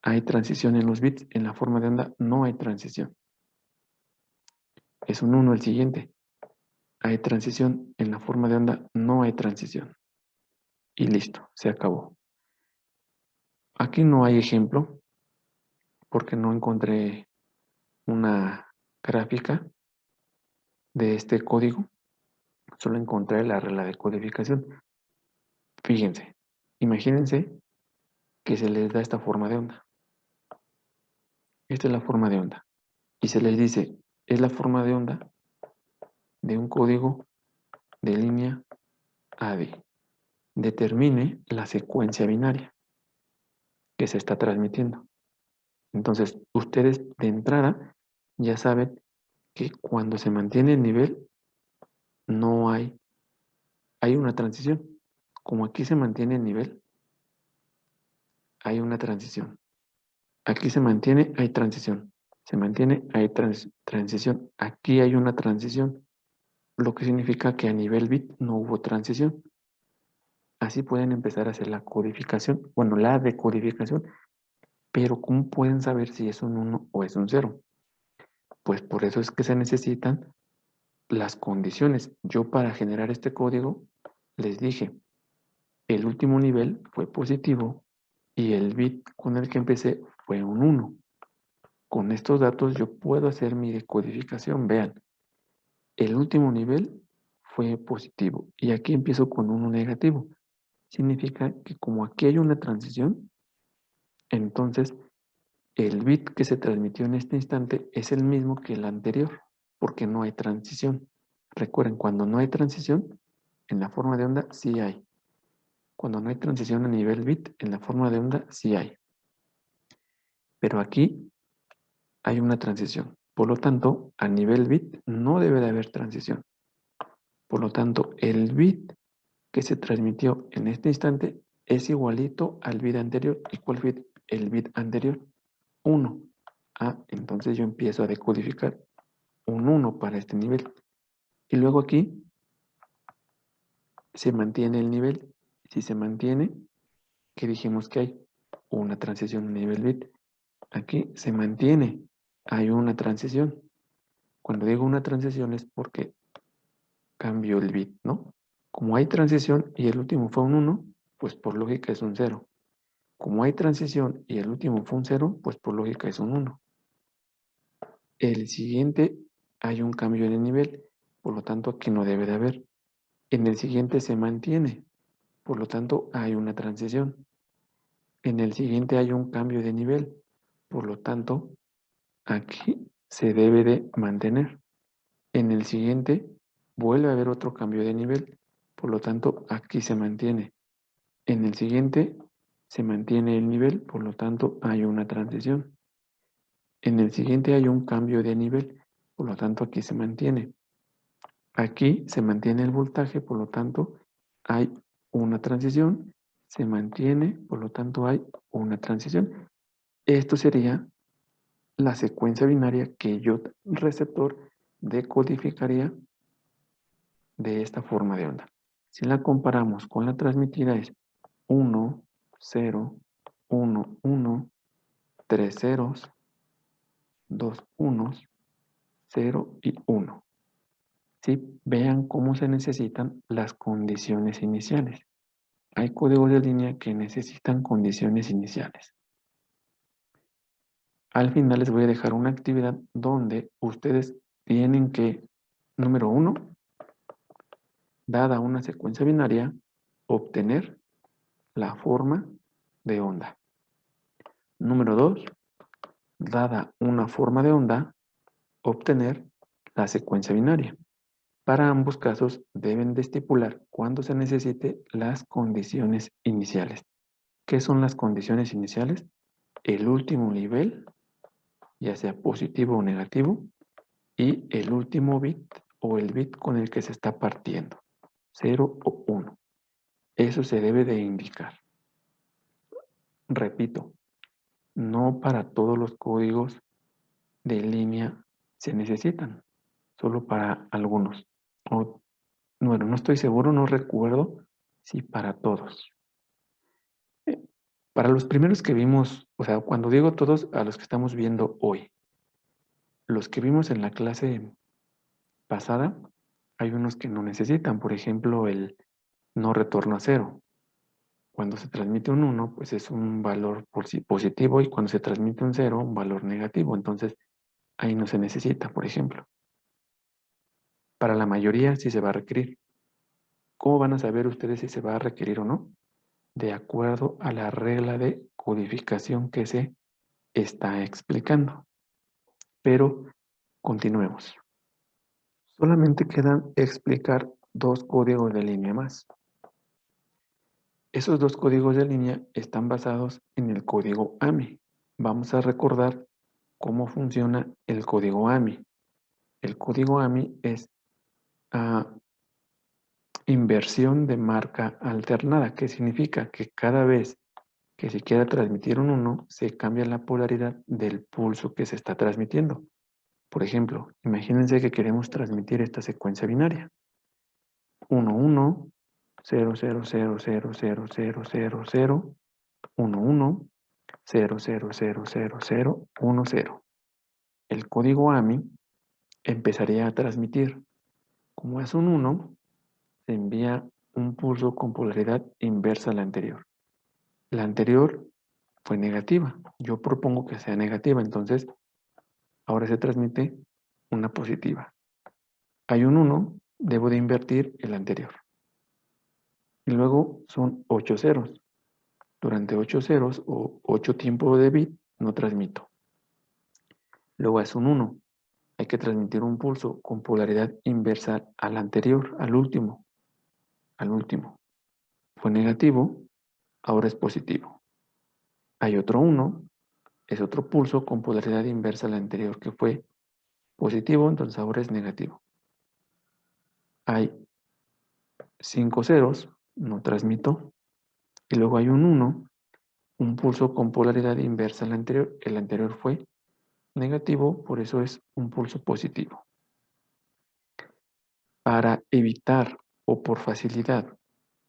hay transición en los bits, en la forma de onda no hay transición. Es un 1 el siguiente. Hay transición, en la forma de onda no hay transición. Y listo, se acabó. Aquí no hay ejemplo, porque no encontré una gráfica de este código. Solo encontré la regla de codificación. Fíjense, imagínense que se les da esta forma de onda. Esta es la forma de onda. Y se les dice, es la forma de onda de un código de línea AD. Determine la secuencia binaria que se está transmitiendo. Entonces, ustedes de entrada ya saben que cuando se mantiene el nivel, no hay una transición. Como aquí se mantiene el nivel, hay una transición. Aquí se mantiene, hay transición. Se mantiene, hay transición. Aquí hay una transición, lo que significa que a nivel bit no hubo transición. Así pueden empezar a hacer la codificación, bueno, la decodificación, pero ¿cómo pueden saber si es un 1 o es un 0? Pues por eso es que se necesitan las condiciones. Yo para generar este código les dije, el último nivel fue positivo y el bit con el que empecé fue un 1. Con estos datos yo puedo hacer mi decodificación. Vean, el último nivel fue positivo y aquí empiezo con uno negativo. Significa que como aquí hay una transición, entonces el bit que se transmitió en este instante es el mismo que el anterior, porque no hay transición. Recuerden, cuando no hay transición, en la forma de onda sí hay. Cuando no hay transición a nivel bit, en la forma de onda sí hay. Pero aquí hay una transición. Por lo tanto, a nivel bit no debe de haber transición. Por lo tanto, el bit que se transmitió en este instante es igualito al bit anterior. ¿Y cuál fue el bit anterior? 1. Ah, entonces yo empiezo a decodificar un 1 para este nivel. Y luego aquí se mantiene el nivel. Si se mantiene, ¿qué dijimos que hay? Una transición a nivel bit. Aquí se mantiene. Hay una transición. Cuando digo una transición es porque cambio el bit, ¿no? Como hay transición y el último fue un 1, pues por lógica es un 0. Como hay transición y el último fue un 0, pues por lógica es un 1. El siguiente hay un cambio en el nivel, por lo tanto aquí no debe de haber. En el siguiente se mantiene, por lo tanto hay una transición. En el siguiente hay un cambio de nivel, por lo tanto aquí se debe de mantener. En el siguiente vuelve a haber otro cambio de nivel, por lo tanto aquí se mantiene. En el siguiente se mantiene el nivel, por lo tanto hay una transición. En el siguiente hay un cambio de nivel, por lo tanto aquí se mantiene. Aquí se mantiene el voltaje, por lo tanto hay una transición, se mantiene, por lo tanto hay una transición. Esto sería la secuencia binaria que yo, receptor, decodificaría de esta forma de onda. Si la comparamos con la transmitida es 1, 0, 1, 1, 3 ceros, 2 unos, 0 y 1. ¿Sí? Vean cómo se necesitan las condiciones iniciales. Hay códigos de línea que necesitan condiciones iniciales. Al final les voy a dejar una actividad donde ustedes tienen que, número 1, dada una secuencia binaria, obtener la forma de onda. Número 2, dada una forma de onda, obtener la secuencia binaria. Para ambos casos deben de estipular cuando se necesite las condiciones iniciales. ¿Qué son las condiciones iniciales? El último nivel, ya sea positivo o negativo, y el último bit o el bit con el que se está partiendo, 0 o 1. Eso se debe de indicar. Repito, no para todos los códigos de línea se necesitan, solo para algunos. O, no estoy seguro, no recuerdo si para todos. Para los primeros que vimos, o sea, cuando digo todos, a los que estamos viendo hoy, los que vimos en la clase pasada, hay unos que no necesitan, por ejemplo, el no retorno a cero. Cuando se transmite un 1, pues es un valor positivo, y cuando se transmite un 0, un valor negativo. Entonces, ahí no se necesita, por ejemplo. Para la mayoría sí se va a requerir. ¿Cómo van a saber ustedes si se va a requerir o no? De acuerdo a la regla de codificación que se está explicando. Pero continuemos. Solamente quedan explicar dos códigos de línea más. Esos dos códigos de línea están basados en el código AMI. Vamos a recordar cómo funciona el código AMI. El código AMI es inversión de marca alternada, que significa que cada vez que se quiera transmitir un 1, se cambia la polaridad del pulso que se está transmitiendo. Por ejemplo, imagínense que queremos transmitir esta secuencia binaria. 1, 1, 0, 0, 0, 0, 0, 0, 0, 0, 1, 1, 0, 0, 0, 0, 0, 1, 0. El código AMI empezaría a transmitir. Como es un 1, se envía un pulso con polaridad inversa a la anterior. La anterior fue negativa. Yo propongo que sea negativa, entonces ahora se transmite una positiva. Hay un 1, debo de invertir el anterior. Y luego son 8 ceros. Durante 8 ceros o 8 tiempos de bit no transmito. Luego es un 1. Hay que transmitir un pulso con polaridad inversa al anterior, al último. Al último. Fue negativo, ahora es positivo. Hay otro 1, es otro pulso con polaridad inversa al anterior, que fue positivo, entonces ahora es negativo. Hay 5 ceros, no transmito. Y luego hay un 1, un pulso con polaridad inversa al anterior. El anterior fue negativo, por eso es un pulso positivo. Para evitar o por facilidad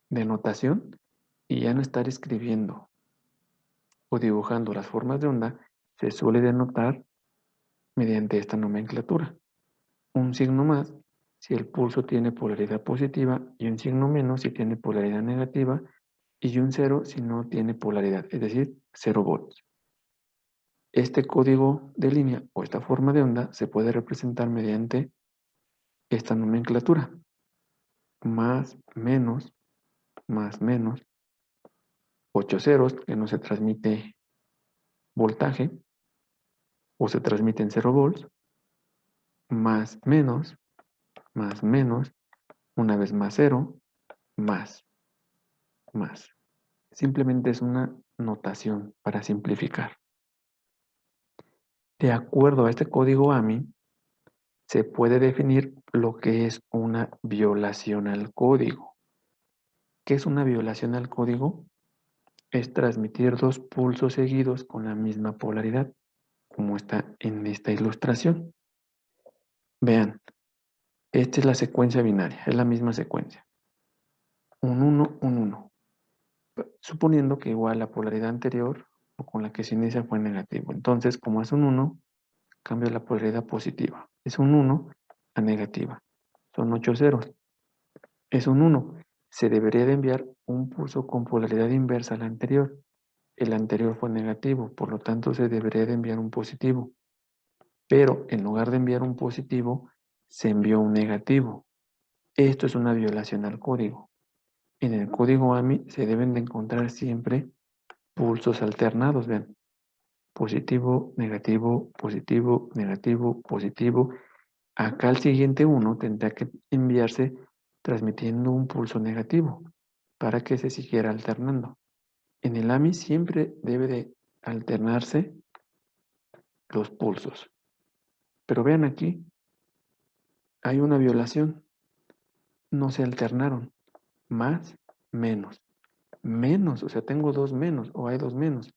de notación y ya no estar escribiendo o dibujando las formas de onda, se suele denotar mediante esta nomenclatura. Un signo más si el pulso tiene polaridad positiva y un signo menos si tiene polaridad negativa y un 0 si no tiene polaridad, es decir, 0 volts. Este código de línea o esta forma de onda se puede representar mediante esta nomenclatura. Más, menos, 8 ceros, que no se transmite voltaje o se transmite en 0 volts, más, menos, una vez más 0, más. Simplemente es una notación para simplificar. De acuerdo a este código AMI, se puede definir lo que es una violación al código. ¿Qué es una violación al código? Es transmitir dos pulsos seguidos con la misma polaridad, como está en esta ilustración. Vean, esta es la secuencia binaria, es la misma secuencia. Un 1, un 1. Suponiendo que igual la polaridad anterior o con la que se inicia fue negativo. Entonces, como es un 1, cambio la polaridad positiva. Es un 1 a negativa. Son 8 ceros. Es un 1. Se debería de enviar un pulso con polaridad inversa al anterior. El anterior fue negativo, por lo tanto se debería de enviar un positivo. Pero en lugar de enviar un positivo, se envió un negativo. Esto es una violación al código. En el código AMI se deben de encontrar siempre pulsos alternados, vean. Positivo, negativo, positivo, negativo, positivo. Acá el siguiente 1 tendrá que enviarse transmitiendo un pulso negativo para que se siguiera alternando. En el AMI siempre debe de alternarse los pulsos. Pero vean aquí, hay una violación. No se alternaron. Más, menos. Menos, o sea, tengo dos menos o hay dos menos.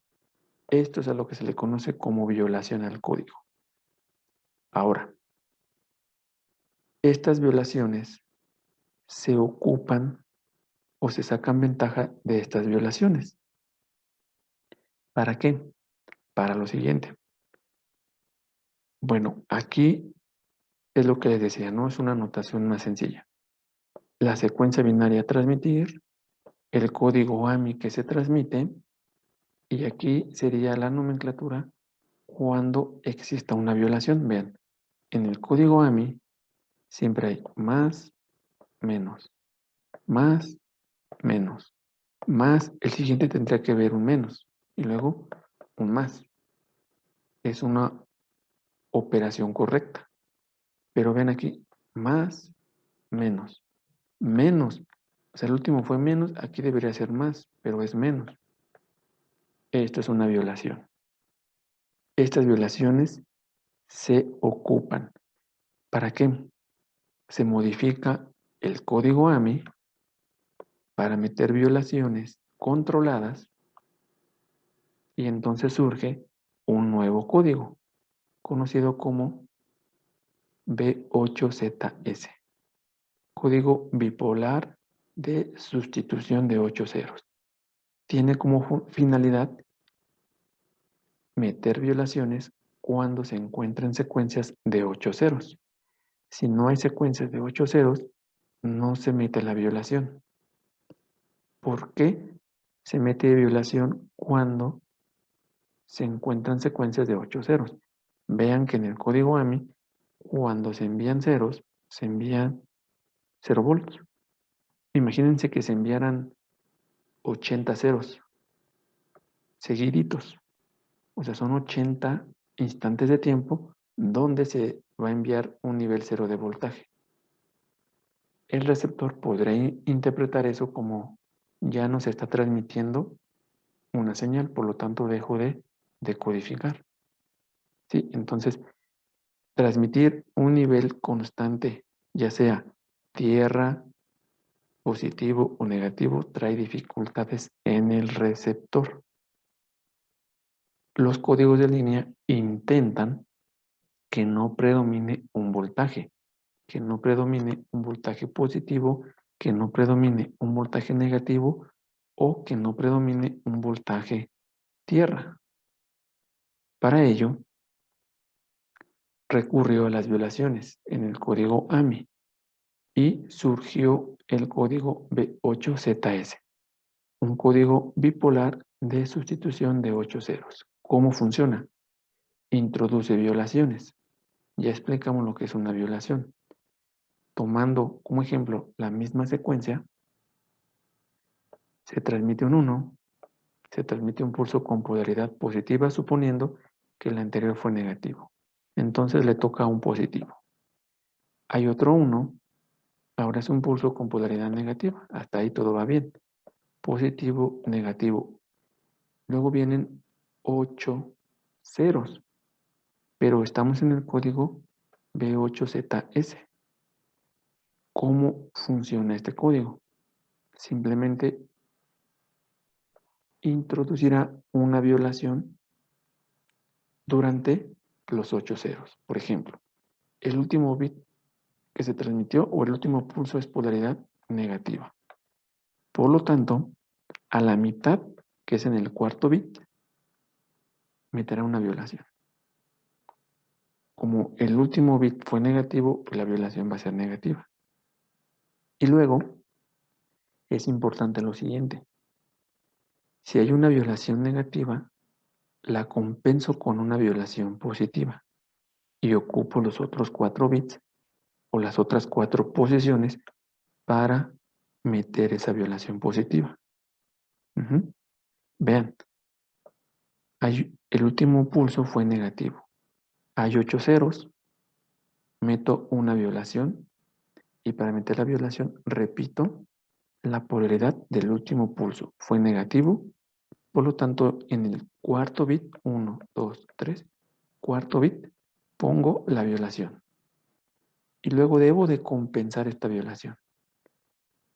Esto es a lo que se le conoce como violación al código. Ahora, estas violaciones se ocupan o se sacan ventaja de estas violaciones. ¿Para qué? Para lo siguiente. Bueno, aquí es lo que les decía, ¿no? Es una notación más sencilla. La secuencia binaria a transmitir, el código AMI que se transmite, y aquí sería la nomenclatura cuando exista una violación. Vean, en el código AMI siempre hay más, menos, más, menos, más. El siguiente tendría que ver un menos y luego un más. Es una operación correcta. Pero ven aquí, más, menos, menos. O sea, el último fue menos, aquí debería ser más, pero es menos. Esto es una violación. Estas violaciones se ocupan. ¿Para qué? Se modifica el código AMI para meter violaciones controladas y entonces surge un nuevo código conocido como B8ZS, código bipolar de sustitución de 8 ceros. Tiene como finalidad meter violaciones cuando se encuentren secuencias de 8 ceros. Si no hay secuencias de 8 ceros, no se mete la violación. ¿Por qué se mete violación cuando se encuentran secuencias de 8 ceros? Vean que en el código AMI, cuando se envían ceros, se envían 0 volts. Imagínense que se enviaran 80 ceros seguiditos. O sea, son 80 instantes de tiempo donde se va a enviar un nivel cero de voltaje. El receptor podrá interpretar eso como ya no se está transmitiendo una señal, por lo tanto dejo de decodificar. ¿Sí? Entonces, transmitir un nivel constante, ya sea tierra, positivo o negativo, trae dificultades en el receptor. Los códigos de línea intentan que no predomine un voltaje, que no predomine un voltaje positivo, que no predomine un voltaje negativo o que no predomine un voltaje tierra. Para ello, recurrió a las violaciones en el código AMI y surgió el código B8ZS, un código bipolar de sustitución de 8 ceros. ¿Cómo funciona? Introduce violaciones. Ya explicamos lo que es una violación. Tomando como ejemplo la misma secuencia, se transmite un 1, se transmite un pulso con polaridad positiva suponiendo que el anterior fue negativo. Entonces le toca un positivo. Hay otro 1, ahora es un pulso con polaridad negativa. Hasta ahí todo va bien. Positivo, negativo. Luego vienen 8 ceros, pero estamos en el código B8ZS. ¿Cómo funciona este código? Simplemente introducirá una violación durante los 8 ceros. Por ejemplo, el último bit que se transmitió o el último pulso es polaridad negativa. Por lo tanto, a la mitad, que es en el cuarto bit, meterá una violación. Como el último bit fue negativo, pues la violación va a ser negativa. Y luego, es importante lo siguiente. Si hay una violación negativa, la compenso con una violación positiva y ocupo los otros 4 bits o las otras 4 posiciones para meter esa violación positiva. Vean, el último pulso fue negativo. Hay 8 ceros, meto una violación y para meter la violación repito la polaridad del último pulso. Fue negativo, por lo tanto en el cuarto bit, 1, 2, 3, cuarto bit, pongo la violación. Y luego debo de compensar esta violación.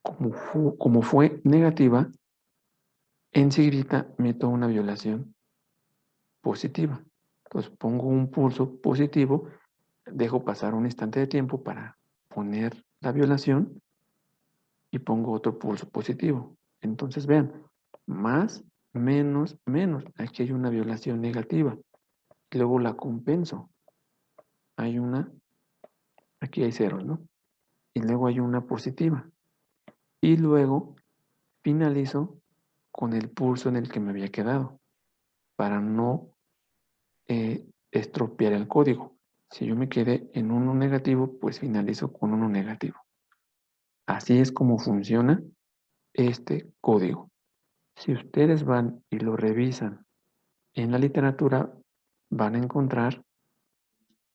Como fue negativa, enseguida meto una violación positiva. Entonces pongo un pulso positivo, dejo pasar un instante de tiempo para poner la violación y pongo otro pulso positivo. Entonces vean, más menos, menos. Aquí hay una violación negativa. Y luego la compenso. Hay una, aquí hay ceros, ¿no? Y luego hay una positiva. Y luego finalizo con el pulso en el que me había quedado para no estropear el código. Si yo me quedé en uno negativo, pues finalizo con uno negativo. Así es como funciona este código. Si ustedes van y lo revisan en la literatura, van a encontrar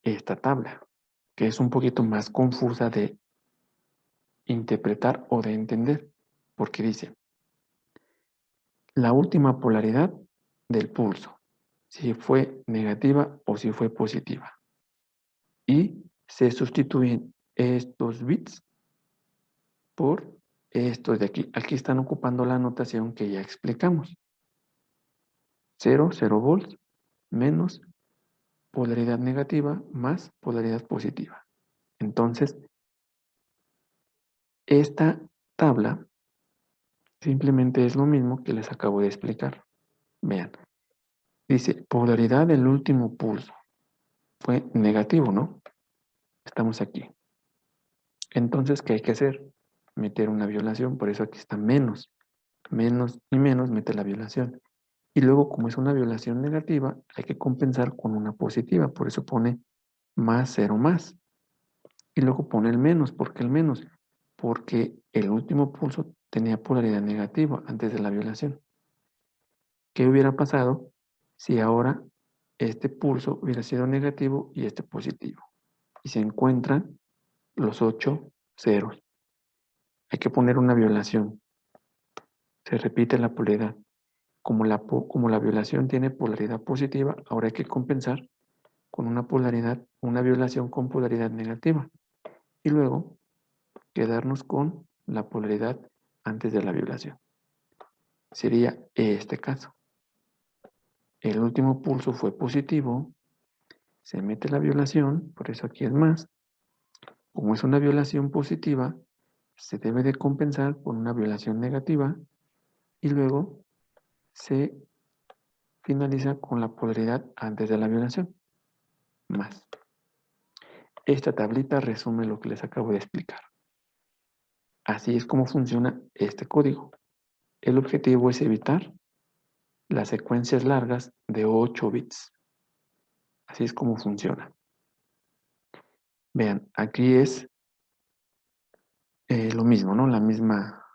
esta tabla, que es un poquito más confusa de interpretar o de entender, porque dice, la última polaridad del pulso, si fue negativa o si fue positiva. Y se sustituyen estos bits por estos de aquí. Aquí están ocupando la notación que ya explicamos. 0, 0 volts, menos polaridad negativa más polaridad positiva. Entonces, esta tabla simplemente es lo mismo que les acabo de explicar. Vean, dice polaridad del último pulso. Fue negativo, ¿no? Estamos aquí. Entonces, ¿qué hay que hacer? Meter una violación, por eso aquí está menos. Menos y menos mete la violación. Y luego, como es una violación negativa, hay que compensar con una positiva, por eso pone más 0 más. Y luego pone el menos, ¿por qué el menos? Porque el último pulso tenía polaridad negativa antes de la violación. ¿Qué hubiera pasado si ahora este pulso hubiera sido negativo y este positivo? Y se encuentran los 8 ceros. Hay que poner una violación. Se repite la polaridad. Como la violación tiene polaridad positiva, ahora hay que compensar con una polaridad, una violación con polaridad negativa. Y luego quedarnos con la polaridad antes de la violación. Sería este caso. El último pulso fue positivo, se mete la violación, por eso aquí es más. Como es una violación positiva, se debe de compensar por una violación negativa y luego se finaliza con la polaridad antes de la violación, más. Esta tablita resume lo que les acabo de explicar. Así es como funciona este código. El objetivo es evitar las secuencias largas de 8 bits. Así es como funciona. Vean, aquí es lo mismo, ¿no? La misma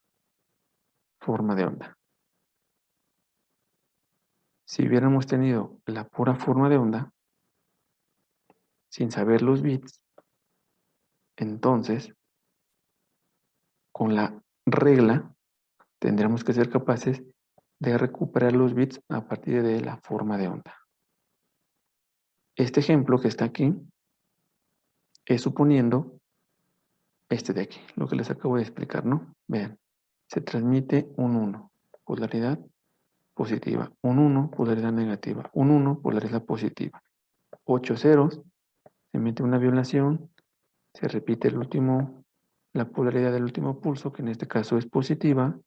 forma de onda. Si hubiéramos tenido la pura forma de onda, sin saber los bits, entonces, con la regla, tendremos que ser capaces de recuperar los bits a partir de la forma de onda. Este ejemplo que está aquí es suponiendo este de aquí, lo que les acabo de explicar, ¿no? Vean, se transmite un 1, polaridad positiva, un 1, polaridad negativa, un 1, polaridad positiva. 8 ceros, se mete una violación, se repite la polaridad del último pulso, que en este caso es positiva.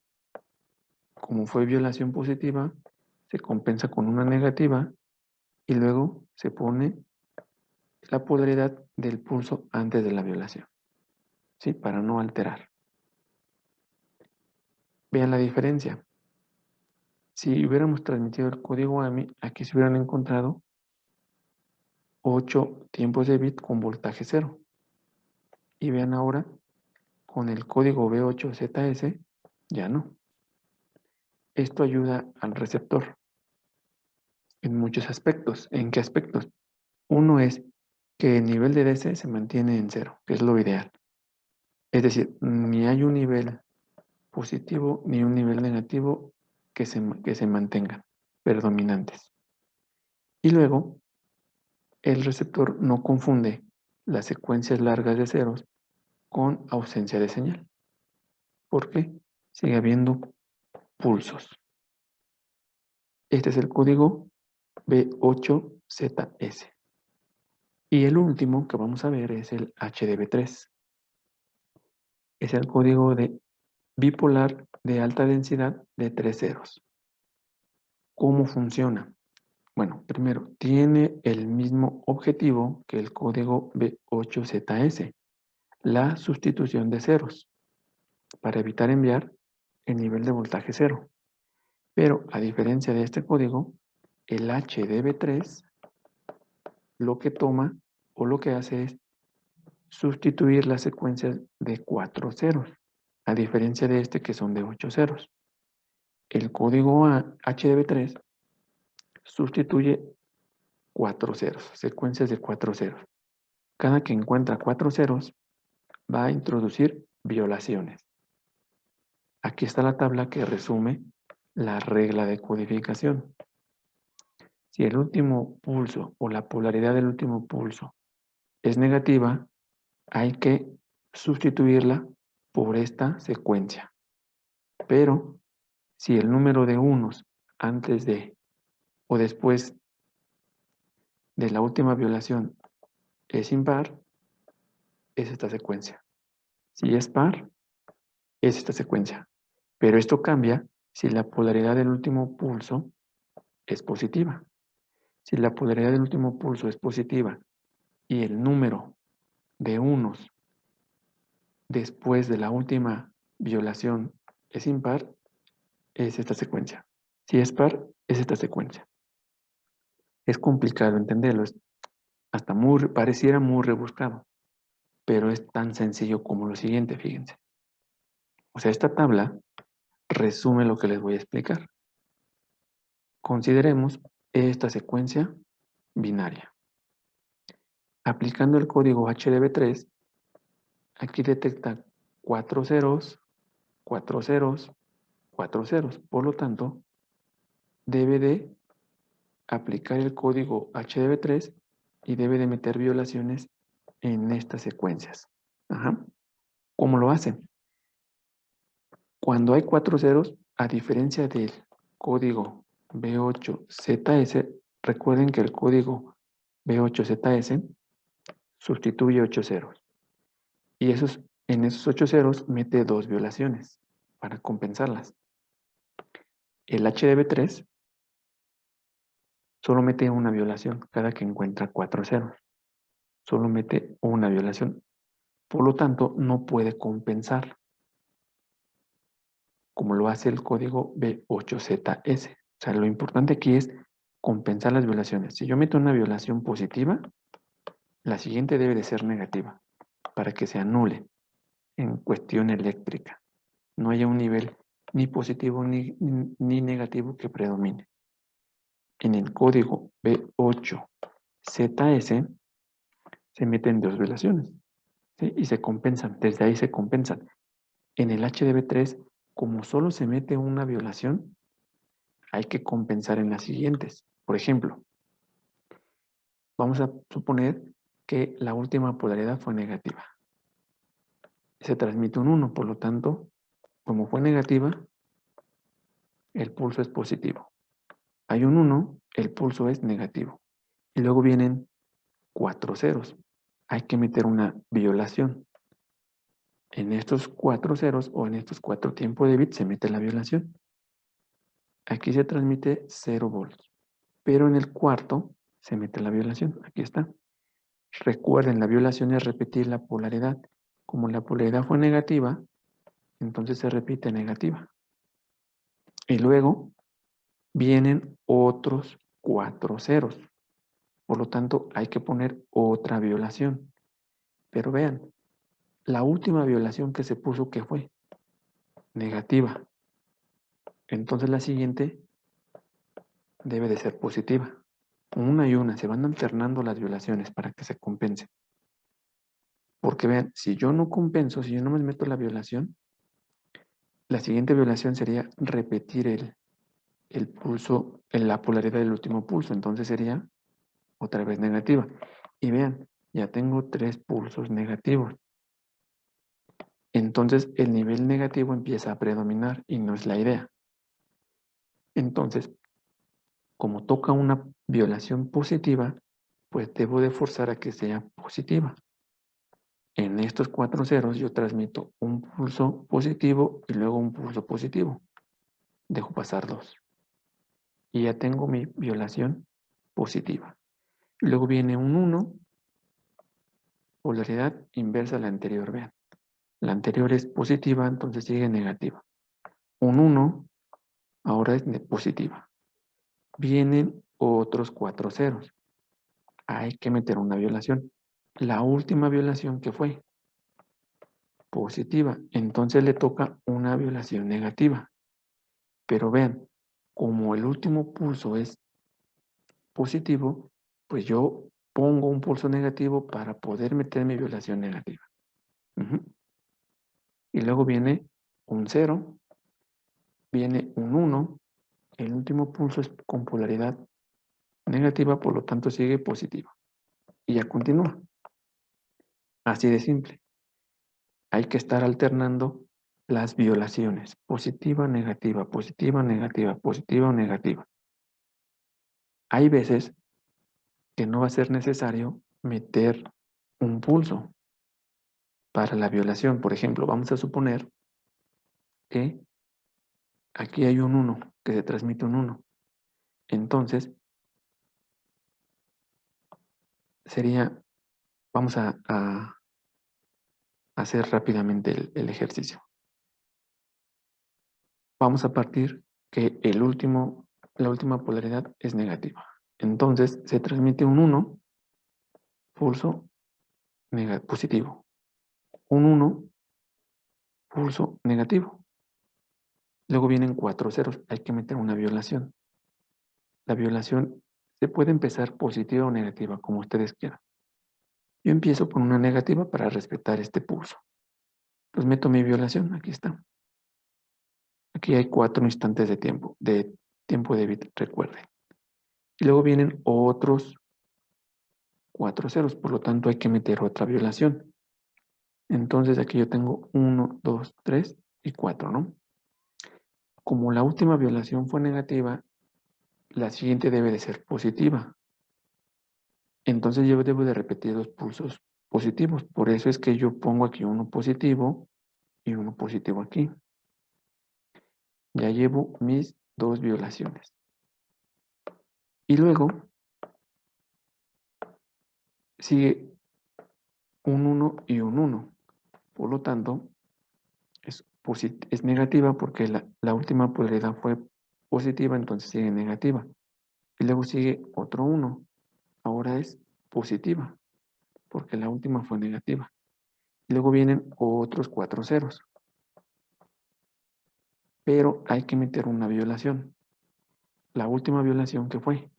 Como fue violación positiva, se compensa con una negativa y luego se pone la polaridad del pulso antes de la violación, ¿sí? Para no alterar. Vean la diferencia. Si hubiéramos transmitido el código AMI, aquí se hubieran encontrado 8 tiempos de bit con voltaje 0. Y vean ahora, con el código B8ZS, ya no. Esto ayuda al receptor en muchos aspectos. ¿En qué aspectos? Uno es que el nivel de DC se mantiene en 0, que es lo ideal. Es decir, ni hay un nivel positivo ni un nivel negativo que se mantengan predominantes. Y luego, el receptor no confunde las secuencias largas de ceros con ausencia de señal. ¿Por qué? Sigue habiendo pulsos. Este es el código B8ZS. Y el último que vamos a ver es el HDB3. Es el código de bipolar de alta densidad de 3 ceros. ¿Cómo funciona? Bueno, primero, tiene el mismo objetivo que el código B8ZS, la sustitución de ceros, para evitar enviar el nivel de voltaje cero. Pero a diferencia de este código, el HDB3 lo que toma o lo que hace es sustituir las secuencias de 4 ceros, a diferencia de este que son de 8 ceros. El código HDB3 sustituye 4 ceros, secuencias de 4 ceros. Cada que encuentra 4 ceros, va a introducir violaciones. Aquí está la tabla que resume la regla de codificación. Si el último pulso o la polaridad del último pulso es negativa, hay que sustituirla por esta secuencia. Pero si el número de unos antes de o después de la última violación es impar, es esta secuencia. Si es par, es esta secuencia. Pero esto cambia si la polaridad del último pulso es positiva. Si la polaridad del último pulso es positiva y el número de unos después de la última violación es impar, es esta secuencia. Si es par, es esta secuencia. Es complicado entenderlo, hasta pareciera muy rebuscado, pero es tan sencillo como lo siguiente, fíjense. O sea, esta tabla resume lo que les voy a explicar. Consideremos esta secuencia binaria. Aplicando el código HDB3, aquí detecta 4 ceros, 4 ceros, 4 ceros. Por lo tanto, debe de aplicar el código HDB3 y debe de meter violaciones en estas secuencias. Ajá. ¿Cómo lo hace? Cuando hay 4 ceros, a diferencia del código B8ZS, recuerden que el código B8ZS sustituye 8 ceros. Y en esos 8 ceros mete 2 violaciones para compensarlas. El HDB3 solo mete una violación cada que encuentra 4 ceros. Solo mete una violación. Por lo tanto, no puede compensar, como lo hace el código B8ZS. O sea, lo importante aquí es compensar las violaciones. Si yo meto una violación positiva, la siguiente debe de ser negativa, para que se anule en cuestión eléctrica. No haya un nivel ni positivo ni negativo que predomine. En el código B8ZS se meten 2 violaciones, ¿sí? Y se compensan, desde ahí se compensan. En el HDB3, como solo se mete una violación, hay que compensar en las siguientes. Por ejemplo, vamos a suponer que la última polaridad fue negativa. Se transmite un 1, por lo tanto, como fue negativa, el pulso es positivo. Hay un 1, el pulso es negativo. Y luego vienen 4 ceros. Hay que meter una violación. En estos 4 ceros o en estos 4 tiempos de bit se mete la violación. Aquí se transmite 0 volts. Pero en el cuarto se mete la violación. Aquí está. Recuerden, la violación es repetir la polaridad. Como la polaridad fue negativa, entonces se repite negativa. Y luego vienen otros 4 ceros. Por lo tanto, hay que poner otra violación. Pero vean, la última violación que se puso, ¿qué fue? Negativa. Entonces la siguiente debe de ser positiva. Una y una, se van alternando las violaciones para que se compense. Porque vean, si yo no compenso, si yo no me meto la violación, la siguiente violación sería repetir el pulso, la polaridad del último pulso. Entonces sería otra vez negativa. Y vean, ya tengo 3 pulsos negativos. Entonces el nivel negativo empieza a predominar y no es la idea. Entonces, como toca una violación positiva, pues debo de forzar a que sea positiva. En estos 4 ceros yo transmito un pulso positivo y luego un pulso positivo. Dejo pasar 2. y ya tengo mi violación positiva. Y luego viene un 1, polaridad inversa a la anterior, vean. La anterior es positiva, entonces sigue negativa. Un 1 ahora es positiva. Vienen otros 4 ceros. Hay que meter una violación. La última violación que fue positiva, entonces le toca una violación negativa. Pero vean, como el último pulso es positivo, pues yo pongo un pulso negativo para poder meter mi violación negativa. Y luego viene un 0, viene un 1, el último pulso es con polaridad negativa, por lo tanto sigue positiva. Y ya continúa. Así de simple. Hay que estar alternando las violaciones. Positiva, negativa, positiva, negativa, positiva o negativa. Hay veces que no va a ser necesario meter un pulso para la violación. Por ejemplo, vamos a suponer que aquí hay un 1, que se transmite un 1. Entonces, sería, vamos a hacer rápidamente el ejercicio. Vamos a partir que la última polaridad es negativa. Entonces, se transmite un 1, pulso positivo. Un 1, pulso negativo. Luego vienen 4 ceros. Hay que meter una violación. La violación se puede empezar positiva o negativa, como ustedes quieran. Yo empiezo con una negativa para respetar este pulso. Pues meto mi violación, aquí está. Aquí hay 4 instantes de tiempo de bit, recuerden. Y luego vienen otros 4 ceros, por lo tanto hay que meter otra violación. Entonces aquí yo tengo 1, 2, 3 y 4, ¿no? Como la última violación fue negativa, la siguiente debe de ser positiva. Entonces yo debo de repetir 2 pulsos positivos. Por eso es que yo pongo aquí uno positivo y uno positivo aquí. Ya llevo mis 2 violaciones. Y luego sigue un 1 y un 1. Por lo tanto, es negativa porque la última polaridad fue positiva, entonces sigue negativa. Y luego sigue otro 1. Ahora es positiva porque la última fue negativa. Y luego vienen otros 4 ceros. Pero hay que meter una violación. La última violación que fue.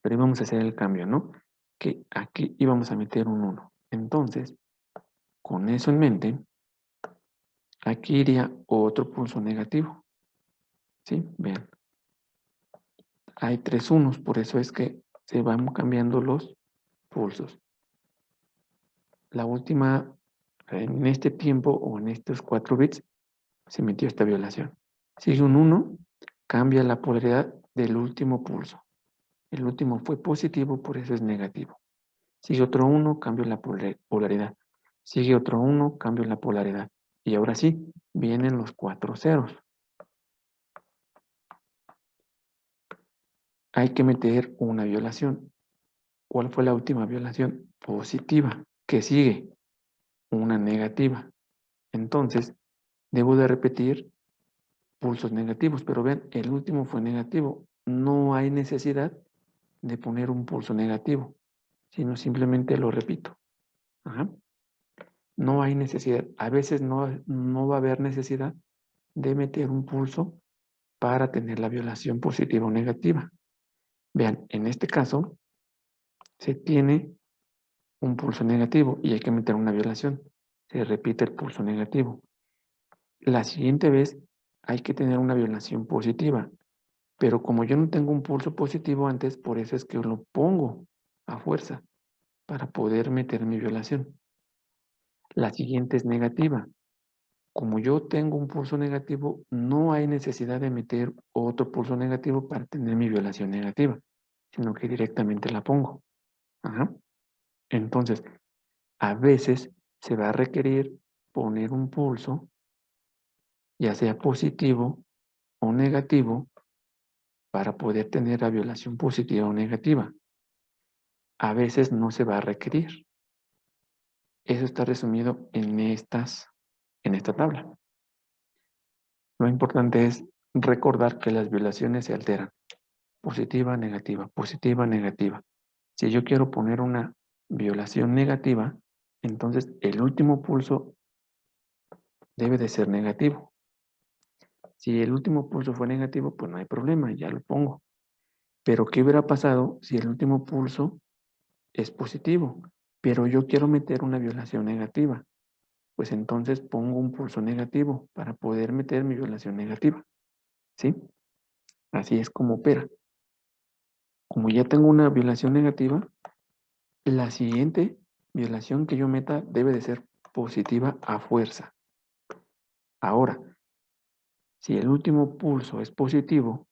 Pero íbamos a hacer el cambio, ¿no? Que aquí íbamos a meter un 1. Entonces, con eso en mente, aquí iría otro pulso negativo. ¿Sí? Vean. Hay 3 unos, por eso es que se van cambiando los pulsos. La última, en este tiempo o en estos 4 bits, se metió esta violación. Sigue un 1, cambia la polaridad del último pulso. El último fue positivo, por eso es negativo. Sigue otro 1, cambio la polaridad. Sigue otro 1, cambio la polaridad. Y ahora sí, vienen los 4 ceros. Hay que meter una violación. ¿Cuál fue la última violación? Positiva. ¿Qué sigue? Una negativa. Entonces, debo de repetir pulsos negativos, pero vean, el último fue negativo. No hay necesidad de poner un pulso negativo, sino simplemente lo repito. No hay necesidad. A veces no va a haber necesidad de meter un pulso para tener la violación positiva o negativa. Vean, en este caso se tiene un pulso negativo y hay que meter una violación. Se repite el pulso negativo. La siguiente vez hay que tener una violación positiva. Pero como yo no tengo un pulso positivo antes, por eso es que lo pongo a fuerza para poder meter mi violación. La siguiente es negativa. Como yo tengo un pulso negativo, no hay necesidad de meter otro pulso negativo para tener mi violación negativa, sino que directamente la pongo. Entonces, a veces se va a requerir poner un pulso, ya sea positivo o negativo, para poder tener la violación positiva o negativa. A veces no se va a requerir. Eso está resumido en esta tabla. Lo importante es recordar que las violaciones se alteran. Positiva, negativa, positiva, negativa. Si yo quiero poner una violación negativa, entonces el último pulso debe de ser negativo. Si el último pulso fue negativo, pues no hay problema, ya lo pongo. Pero ¿qué hubiera pasado si el último pulso es positivo? Pero yo quiero meter una violación negativa. Pues entonces pongo un pulso negativo para poder meter mi violación negativa. ¿Sí? Así es como opera. Como ya tengo una violación negativa, la siguiente violación que yo meta debe de ser positiva a fuerza. Ahora, si el último pulso es positivo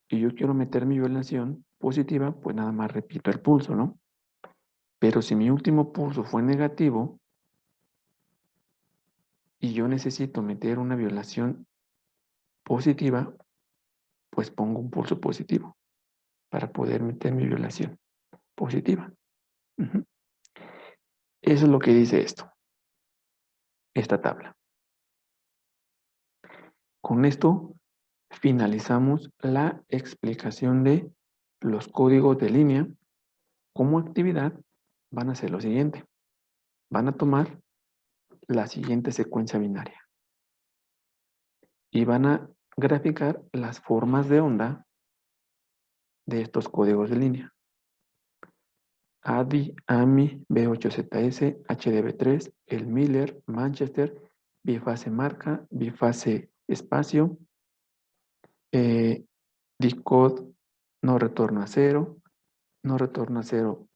y yo quiero meter mi violación positiva, pues nada más repito el pulso, ¿no? Pero si mi último pulso fue negativo y yo necesito meter una violación positiva, pues pongo un pulso positivo para poder meter mi violación positiva. Eso es lo que dice esta tabla. Con esto finalizamos la explicación de los códigos de línea. Como actividad van a hacer lo siguiente. Van a tomar la siguiente secuencia binaria y van a graficar las formas de onda de estos códigos de línea. ADI, AMI, B8ZS, HDB3, el Miller, Manchester, bifase marca, bifase espacio, decode, no retorno a cero, no retorno a cero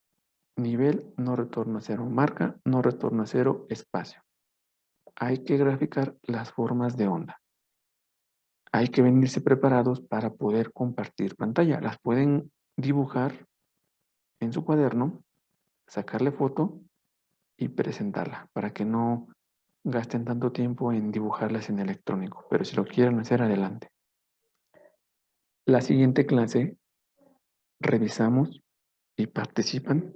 nivel, no retorno a cero marca, no retorno a cero espacio. Hay que graficar las formas de onda. Hay que venirse preparados para poder compartir pantalla. Las pueden dibujar en su cuaderno, sacarle foto y presentarla para que no gasten tanto tiempo en dibujarlas en electrónico. Pero si lo quieren hacer, adelante. La siguiente clase revisamos y participan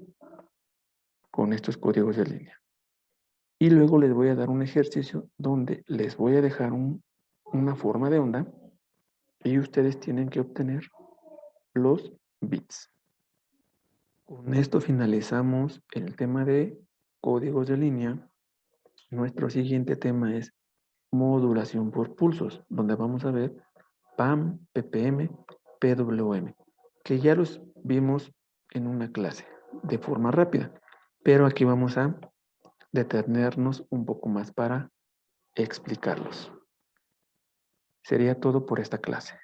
con estos códigos de línea. Y luego les voy a dar un ejercicio donde les voy a dejar una forma de onda y ustedes tienen que obtener los bits. Con esto finalizamos el tema de códigos de línea. Nuestro siguiente tema es modulación por pulsos, donde vamos a ver PAM, PPM, PWM, que ya los vimos en una clase de forma rápida, pero aquí vamos a detenernos un poco más para explicarlos. Sería todo por esta clase.